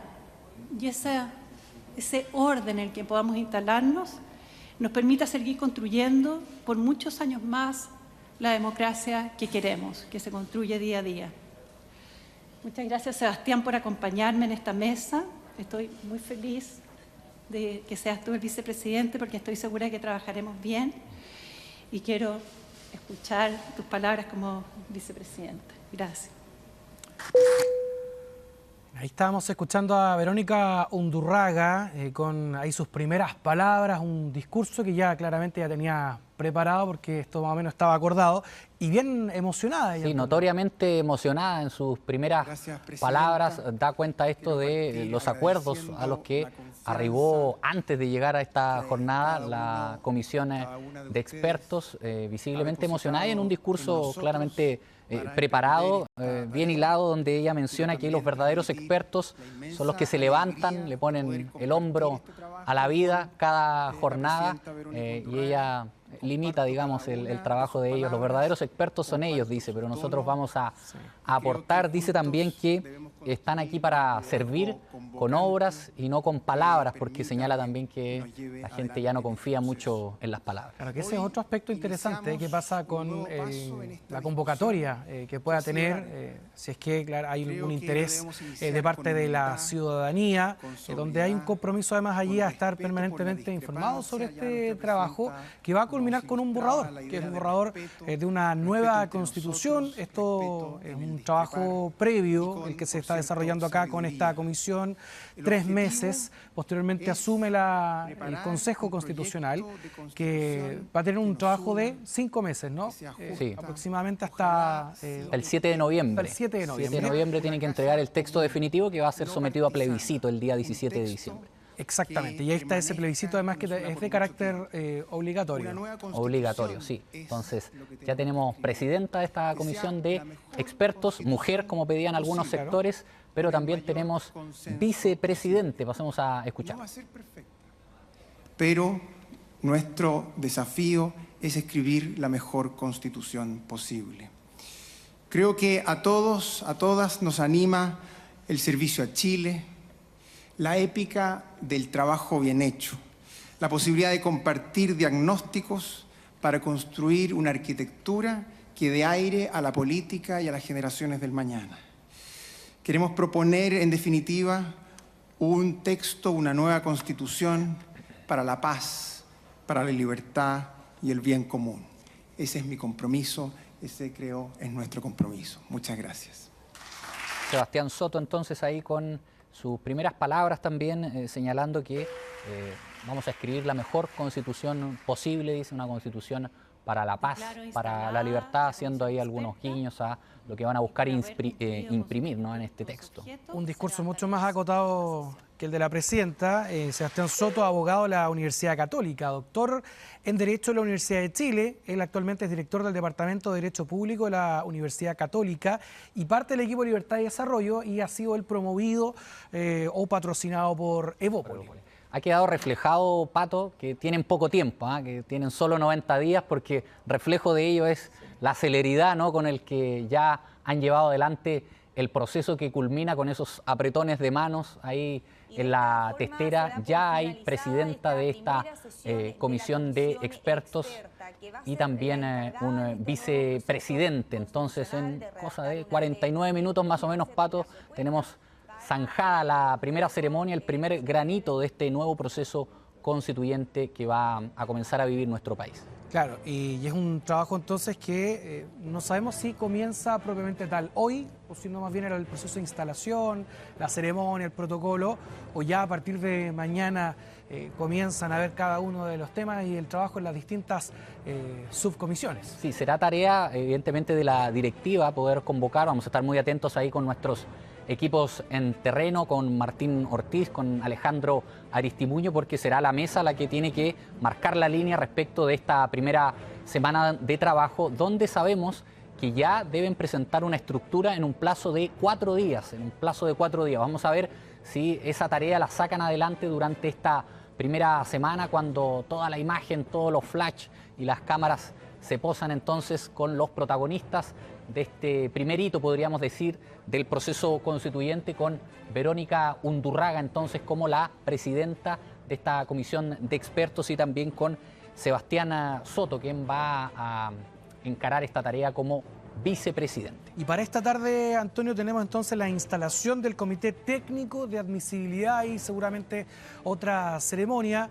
y ese orden en el que podamos instalarnos nos permita seguir construyendo por muchos años más la democracia que queremos, que se construye día a día. Muchas gracias, Sebastián, por acompañarme en esta mesa. Estoy muy feliz de que seas tú el vicepresidente, porque estoy segura de que trabajaremos bien y quiero escuchar tus palabras como vicepresidente. Gracias. Ahí estábamos escuchando a Verónica Undurraga con ahí sus primeras palabras, un discurso que ya claramente ya tenía preparado porque esto más o menos estaba acordado y bien emocionada. Sí, notoriamente emocionada en sus primeras palabras, da cuenta esto de los acuerdos a los que arribó antes de llegar a esta jornada la comisión de expertos, visiblemente emocionada y en un discurso claramente preparado, bien hilado, donde ella menciona que los verdaderos expertos son los que se levantan, le ponen el hombro a la vida cada jornada y ella limita, digamos, el trabajo de ellos. Los verdaderos expertos son ellos, dice, pero nosotros vamos a aportar. Dice también que están aquí para servir con obras y no con palabras, porque señala también que la gente ya no confía mucho en las palabras. Claro, que ese es otro aspecto interesante que pasa con la convocatoria que pueda tener, si es que claro, hay algún interés de parte de la ciudadanía, donde hay un compromiso además allí a estar permanentemente informados sobre este trabajo que va a culminar con un borrador, que es un borrador de una nueva constitución. Esto es un trabajo previo, el que se está desarrollando acá con esta comisión, 3 meses, posteriormente asume el Consejo Constitucional, que va a tener un trabajo de 5 meses, ¿no? Sí. Aproximadamente hasta el 7 de noviembre. El 7 de noviembre. 7 de noviembre tienen que entregar el texto definitivo que va a ser sometido a plebiscito el día 17 de diciembre. Exactamente, y ahí está ese plebiscito además que es de carácter obligatorio. Obligatorio, sí. Entonces, ya tenemos presidenta de esta comisión de expertos, mujer, como pedían algunos sectores, pero también tenemos vicepresidente. Pasemos a escuchar. Pero nuestro desafío es escribir la mejor constitución posible. Creo que a todos, a todas nos anima el servicio a Chile, la épica del trabajo bien hecho, la posibilidad de compartir diagnósticos para construir una arquitectura que dé aire a la política y a las generaciones del mañana. Queremos proponer, en definitiva, un texto, una nueva constitución para la paz, para la libertad y el bien común. Ese es mi compromiso, ese creo es nuestro compromiso. Muchas gracias. Sebastián Soto, entonces, ahí con sus primeras palabras también señalando que vamos a escribir la mejor constitución posible, dice, una constitución para la paz, para la libertad, haciendo ahí algunos guiños a lo que van a buscar imprimir, ¿no?, en este texto. Un discurso mucho más acotado que el de la presidenta. Sebastián Soto, abogado de la Universidad Católica, doctor en Derecho de la Universidad de Chile. Él actualmente es director del Departamento de Derecho Público de la Universidad Católica y parte del equipo Libertad y Desarrollo, y ha sido él promovido o patrocinado por Evópolis. Ha quedado reflejado, Pato, que tienen poco tiempo, que tienen solo 90 días, porque reflejo de ello es la celeridad, ¿no?, con el que ya han llevado adelante el proceso que culmina con esos apretones de manos ahí en la testera. Ya hay presidenta de esta comisión de expertos y también un vicepresidente. Entonces, en cosa de 49 minutos más o menos, Pato, tenemos zanjada la primera ceremonia, el primer granito de este nuevo proceso constituyente que va a comenzar a vivir nuestro país. Claro, y es un trabajo entonces que no sabemos si comienza propiamente tal hoy o si no más bien era el proceso de instalación, la ceremonia, el protocolo, o ya a partir de mañana comienzan a ver cada uno de los temas y el trabajo en las distintas subcomisiones? Sí, será tarea evidentemente de la directiva poder convocar, vamos a estar muy atentos ahí con nuestros equipos en terreno, con Martín Ortiz, con Alejandro Aristimuño, porque será la mesa la que tiene que marcar la línea respecto de esta primera semana de trabajo, donde sabemos que ya deben presentar una estructura en un plazo de 4 días, Vamos a ver si esa tarea la sacan adelante durante esta primera semana, cuando toda la imagen, todos los flash y las cámaras se posan entonces con los protagonistas de este primer hito, podríamos decir, del proceso constituyente, con Verónica Undurraga entonces como la presidenta de esta comisión de expertos, y también con Sebastián Soto, quien va a encarar esta tarea como vicepresidente. Y para esta tarde, Antonio, tenemos entonces la instalación del Comité Técnico de Admisibilidad y seguramente otra ceremonia.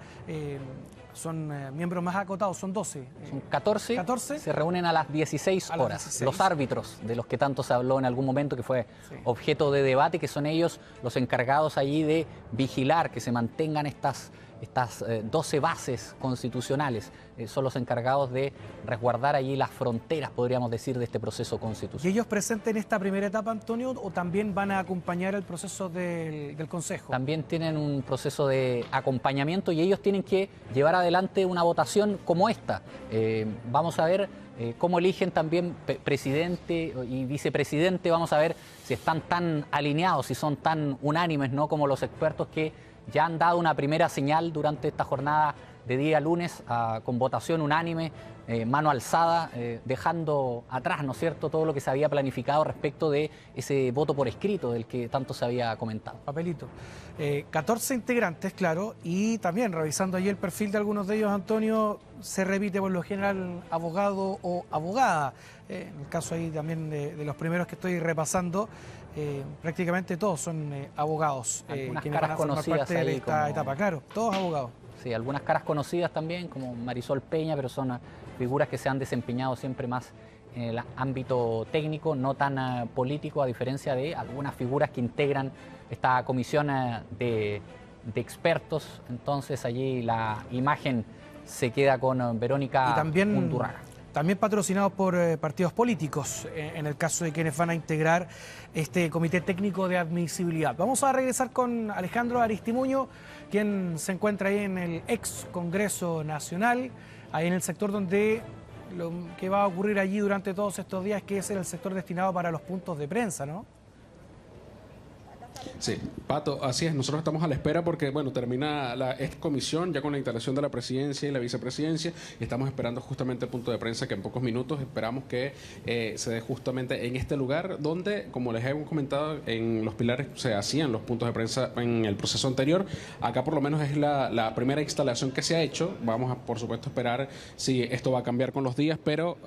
Son miembros más acotados, son 12. Son 14, se reúnen a las 16 horas. Los árbitros, de los que tanto se habló en algún momento, que fue objeto de debate, que son ellos los encargados allí de vigilar que se mantengan estas 12 bases constitucionales, son los encargados de resguardar allí las fronteras, podríamos decir, de este proceso constitucional. ¿Y ellos presenten esta primera etapa, Antonio, o también van a acompañar el proceso del Consejo? También tienen un proceso de acompañamiento y ellos tienen que llevar adelante una votación como esta. Vamos a ver cómo eligen también presidente y vicepresidente, vamos a ver si están tan alineados, si son tan unánimes, ¿no?, como los expertos que ya han dado una primera señal durante esta jornada de día lunes con votación unánime, mano alzada, dejando atrás, ¿no es cierto?, todo lo que se había planificado respecto de ese voto por escrito del que tanto se había comentado. Papelito. 14 integrantes, claro, y también revisando allí el perfil de algunos de ellos, Antonio, se repite por lo general abogado o abogada. En el caso ahí también de los primeros que estoy repasando, prácticamente todos son abogados. Algunas quienes caras van a formar conocidas parte de esta como... etapa, claro, todos abogados. Sí, algunas caras conocidas también, como Marisol Peña, pero son figuras que se han desempeñado siempre más en el ámbito técnico, no tan político, a diferencia de algunas figuras que integran esta comisión de expertos. Entonces allí la imagen se queda con Verónica Undurraga. También patrocinados por partidos políticos, en el caso de quienes van a integrar este Comité Técnico de Admisibilidad. Vamos a regresar con Alejandro Aristimuño, quien se encuentra ahí en el ex Congreso Nacional, ahí en el sector donde lo que va a ocurrir allí durante todos estos días, que es el sector destinado para los puntos de prensa, ¿no? Sí, Pato, así es. Nosotros estamos a la espera porque, bueno, termina esta comisión ya con la instalación de la presidencia y la vicepresidencia, y estamos esperando justamente el punto de prensa, que en pocos minutos esperamos que se dé justamente en este lugar donde, como les hemos comentado, en Los Pilares se hacían los puntos de prensa en el proceso anterior. Acá por lo menos es la primera instalación que se ha hecho. Vamos a, por supuesto, esperar si esto va a cambiar con los días, pero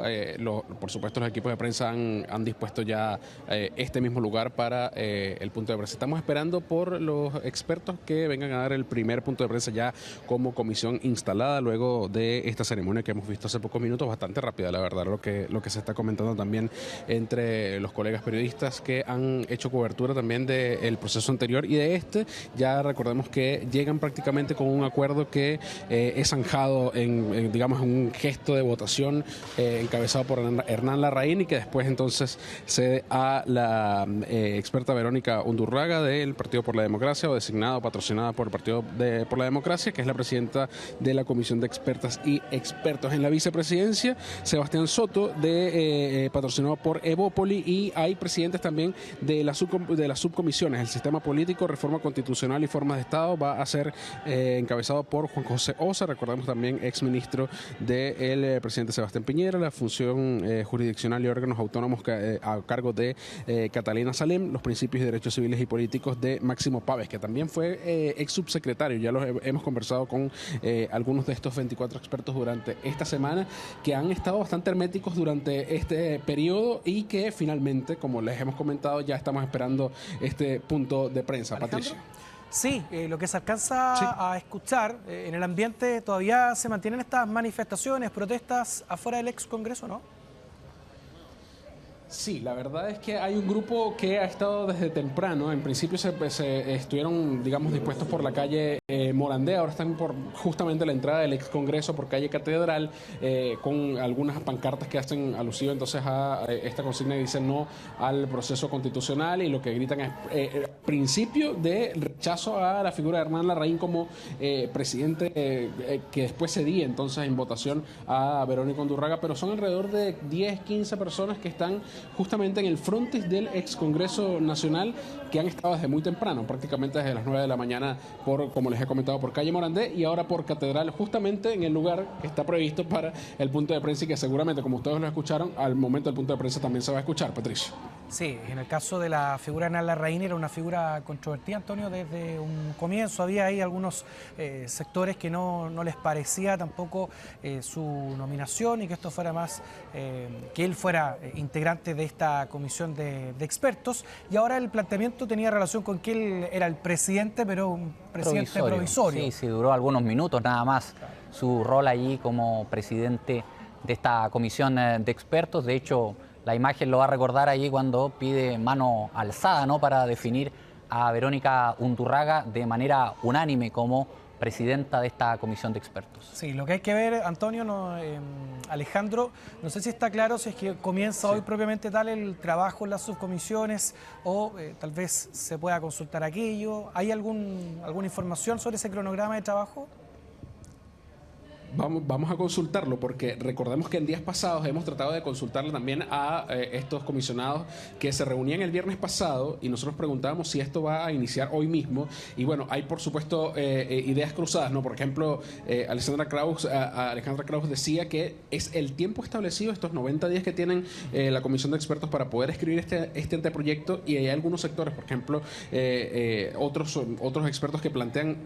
por supuesto los equipos de prensa han dispuesto ya este mismo lugar para el punto de prensa. Estamos esperando por los expertos que vengan a dar el primer punto de prensa ya como comisión instalada luego de esta ceremonia que hemos visto hace pocos minutos, bastante rápida, la verdad, lo que se está comentando también entre los colegas periodistas que han hecho cobertura también del proceso anterior y de este. Ya recordemos que llegan prácticamente con un acuerdo que es zanjado en un gesto de votación encabezado por Hernán Larraín, y que después entonces cede a la experta Verónica Undurraga del Partido por la Democracia, o designada o patrocinada por el Partido por la Democracia, que es la presidenta de la Comisión de Expertas y Expertos. En la vicepresidencia, Sebastián Soto, patrocinado por Evópoli, y hay presidentes también de las subcomisiones. El Sistema Político, Reforma Constitucional y Formas de Estado va a ser encabezado por Juan José Osa, recordemos también exministro del presidente Sebastián Piñera. La función jurisdiccional y órganos autónomos a cargo de Catalina Salem. Los principios y derechos civiles y políticos de Máximo Páez, que también fue ex subsecretario. Ya hemos conversado con algunos de estos 24 expertos durante esta semana, que han estado bastante herméticos durante este periodo y que finalmente, como les hemos comentado, ya estamos esperando este punto de prensa. ¿Alejandro? Patricio. Sí, lo que se alcanza a escuchar en el ambiente, todavía se mantienen estas manifestaciones, protestas afuera del ex Congreso, ¿no? Sí, la verdad es que hay un grupo que ha estado desde temprano. En principio se estuvieron, digamos, dispuestos por la calle Morandé. Ahora están por justamente la entrada del ex Congreso por calle Catedral, con algunas pancartas que hacen alusivo entonces a esta consigna y dicen no al proceso constitucional, y lo que gritan es principio de rechazo a la figura de Hernán Larraín como presidente, que después cedía entonces en votación a Verónica Undurraga. Pero son alrededor de 10, 15 personas que están justamente en el frontis del ex Congreso Nacional, que han estado desde muy temprano, prácticamente desde las 9 de la mañana, como les he comentado, por calle Morandé y ahora por Catedral, justamente en el lugar que está previsto para el punto de prensa, y que seguramente, como ustedes lo escucharon, al momento del punto de prensa también se va a escuchar. Patricio. Sí, en el caso de la figura de Hernán Larraín era una figura controvertida, Antonio, desde un comienzo. Había ahí algunos sectores que no les parecía tampoco su nominación, y que esto fuera más, que él fuera integrante de esta comisión de expertos. Y ahora el planteamiento tenía relación con que él era el presidente, pero un presidente provisorio. Sí, duró algunos minutos nada más su rol allí como presidente de esta comisión de expertos. De hecho, la imagen lo va a recordar allí cuando pide mano alzada, ¿no?, para definir a Verónica Undurraga de manera unánime como presidenta de esta comisión de expertos. Sí, lo que hay que ver, Antonio, Alejandro, no sé si está claro si es que comienza hoy propiamente tal el trabajo en las subcomisiones, o tal vez se pueda consultar aquello. ¿Hay alguna información sobre ese cronograma de trabajo? Vamos a consultarlo, porque recordemos que en días pasados hemos tratado de consultarle también a estos comisionados que se reunían el viernes pasado, y nosotros preguntábamos si esto va a iniciar hoy mismo. Y bueno, hay por supuesto ideas cruzadas, ¿no? Por ejemplo, Alejandra Kraus decía que es el tiempo establecido, estos 90 días que tienen la comisión de expertos para poder escribir este anteproyecto, y hay algunos sectores, por ejemplo, otros expertos que plantean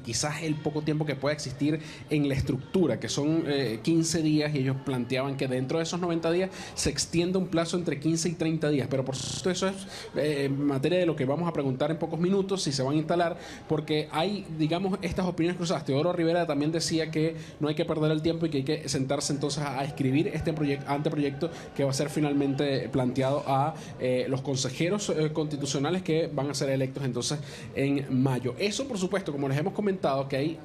quizás el poco tiempo que pueda existir en la estructura, que son 15 días, y ellos planteaban que dentro de esos 90 días se extienda un plazo entre 15 y 30 días. Pero por supuesto eso es materia de lo que vamos a preguntar en pocos minutos, si se van a instalar, porque hay, digamos, estas opiniones cruzadas. Teodoro Rivera también decía que no hay que perder el tiempo y que hay que sentarse entonces a escribir este anteproyecto que va a ser finalmente planteado a los consejeros constitucionales que van a ser electos entonces en mayo. Eso, por supuesto, como les hemos comentado, que hay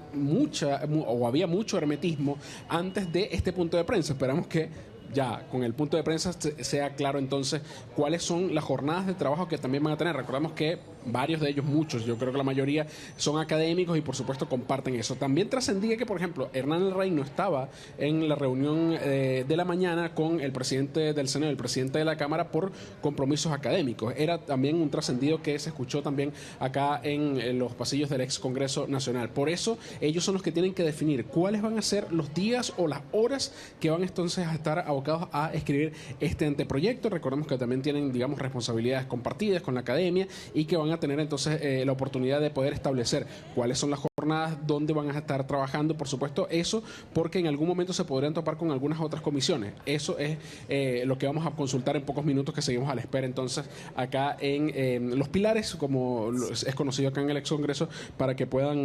había mucho hermetismo antes de este punto de prensa. Esperamos que ya con el punto de prensa sea claro entonces cuáles son las jornadas de trabajo que también van a tener. Recordamos que varios de ellos, muchos, yo creo que la mayoría son académicos y por supuesto comparten eso. También trascendía que, por ejemplo, Hernán Larraín no estaba en la reunión de la mañana con el presidente del Senado y el presidente de la Cámara por compromisos académicos. Era también un trascendido que se escuchó también acá en los pasillos del ex Congreso Nacional. Por eso ellos son los que tienen que definir cuáles van a ser los días o las horas que van entonces a estar abocados a escribir este anteproyecto. Recordemos que también tienen, digamos, responsabilidades compartidas con la academia, y que van a tener entonces la oportunidad de poder establecer cuáles son las jornadas, dónde van a estar trabajando, por supuesto eso, porque en algún momento se podrían topar con algunas otras comisiones. Eso es lo que vamos a consultar en pocos minutos, que seguimos a la espera entonces acá en Los Pilares, como es conocido acá en el ex Congreso, para que puedan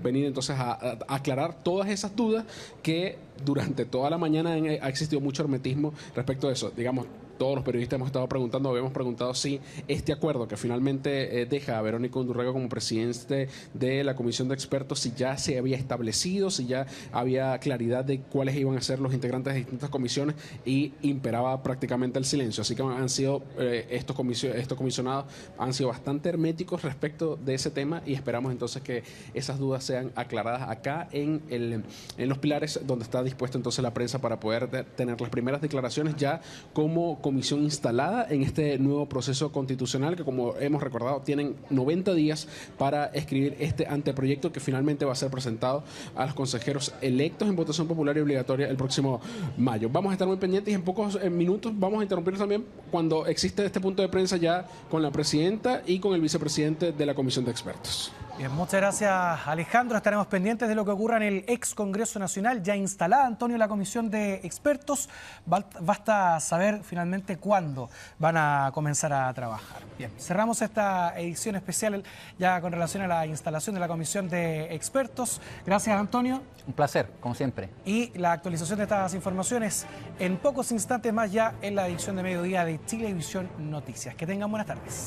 venir entonces a aclarar todas esas dudas que durante toda la mañana ha existido mucho hermetismo respecto a eso. Digamos, todos los periodistas habíamos preguntado si este acuerdo que finalmente deja a Verónica Undurraga como presidente de la comisión de expertos, si ya se había establecido, si ya había claridad de cuáles iban a ser los integrantes de distintas comisiones, y imperaba prácticamente el silencio. Así que han sido estos comisionados han sido bastante herméticos respecto de ese tema, y esperamos entonces que esas dudas sean aclaradas acá en Los Pilares, donde está dispuesta entonces la prensa para poder tener las primeras declaraciones ya como comisión instalada en este nuevo proceso constitucional, que, como hemos recordado, tienen 90 días para escribir este anteproyecto, que finalmente va a ser presentado a los consejeros electos en votación popular y obligatoria el próximo mayo. Vamos a estar muy pendientes, y en pocos minutos vamos a interrumpir también cuando existe este punto de prensa ya con la presidenta y con el vicepresidente de la comisión de expertos. Bien, muchas gracias, Alejandro. Estaremos pendientes de lo que ocurra en el ex Congreso Nacional. Ya instalada, Antonio, la comisión de expertos. Basta saber finalmente cuándo van a comenzar a trabajar. Bien, cerramos esta edición especial ya con relación a la instalación de la comisión de expertos. Gracias, Antonio. Un placer, como siempre. Y la actualización de estas informaciones en pocos instantes más ya en la edición de mediodía de Chilevisión Noticias. Que tengan buenas tardes.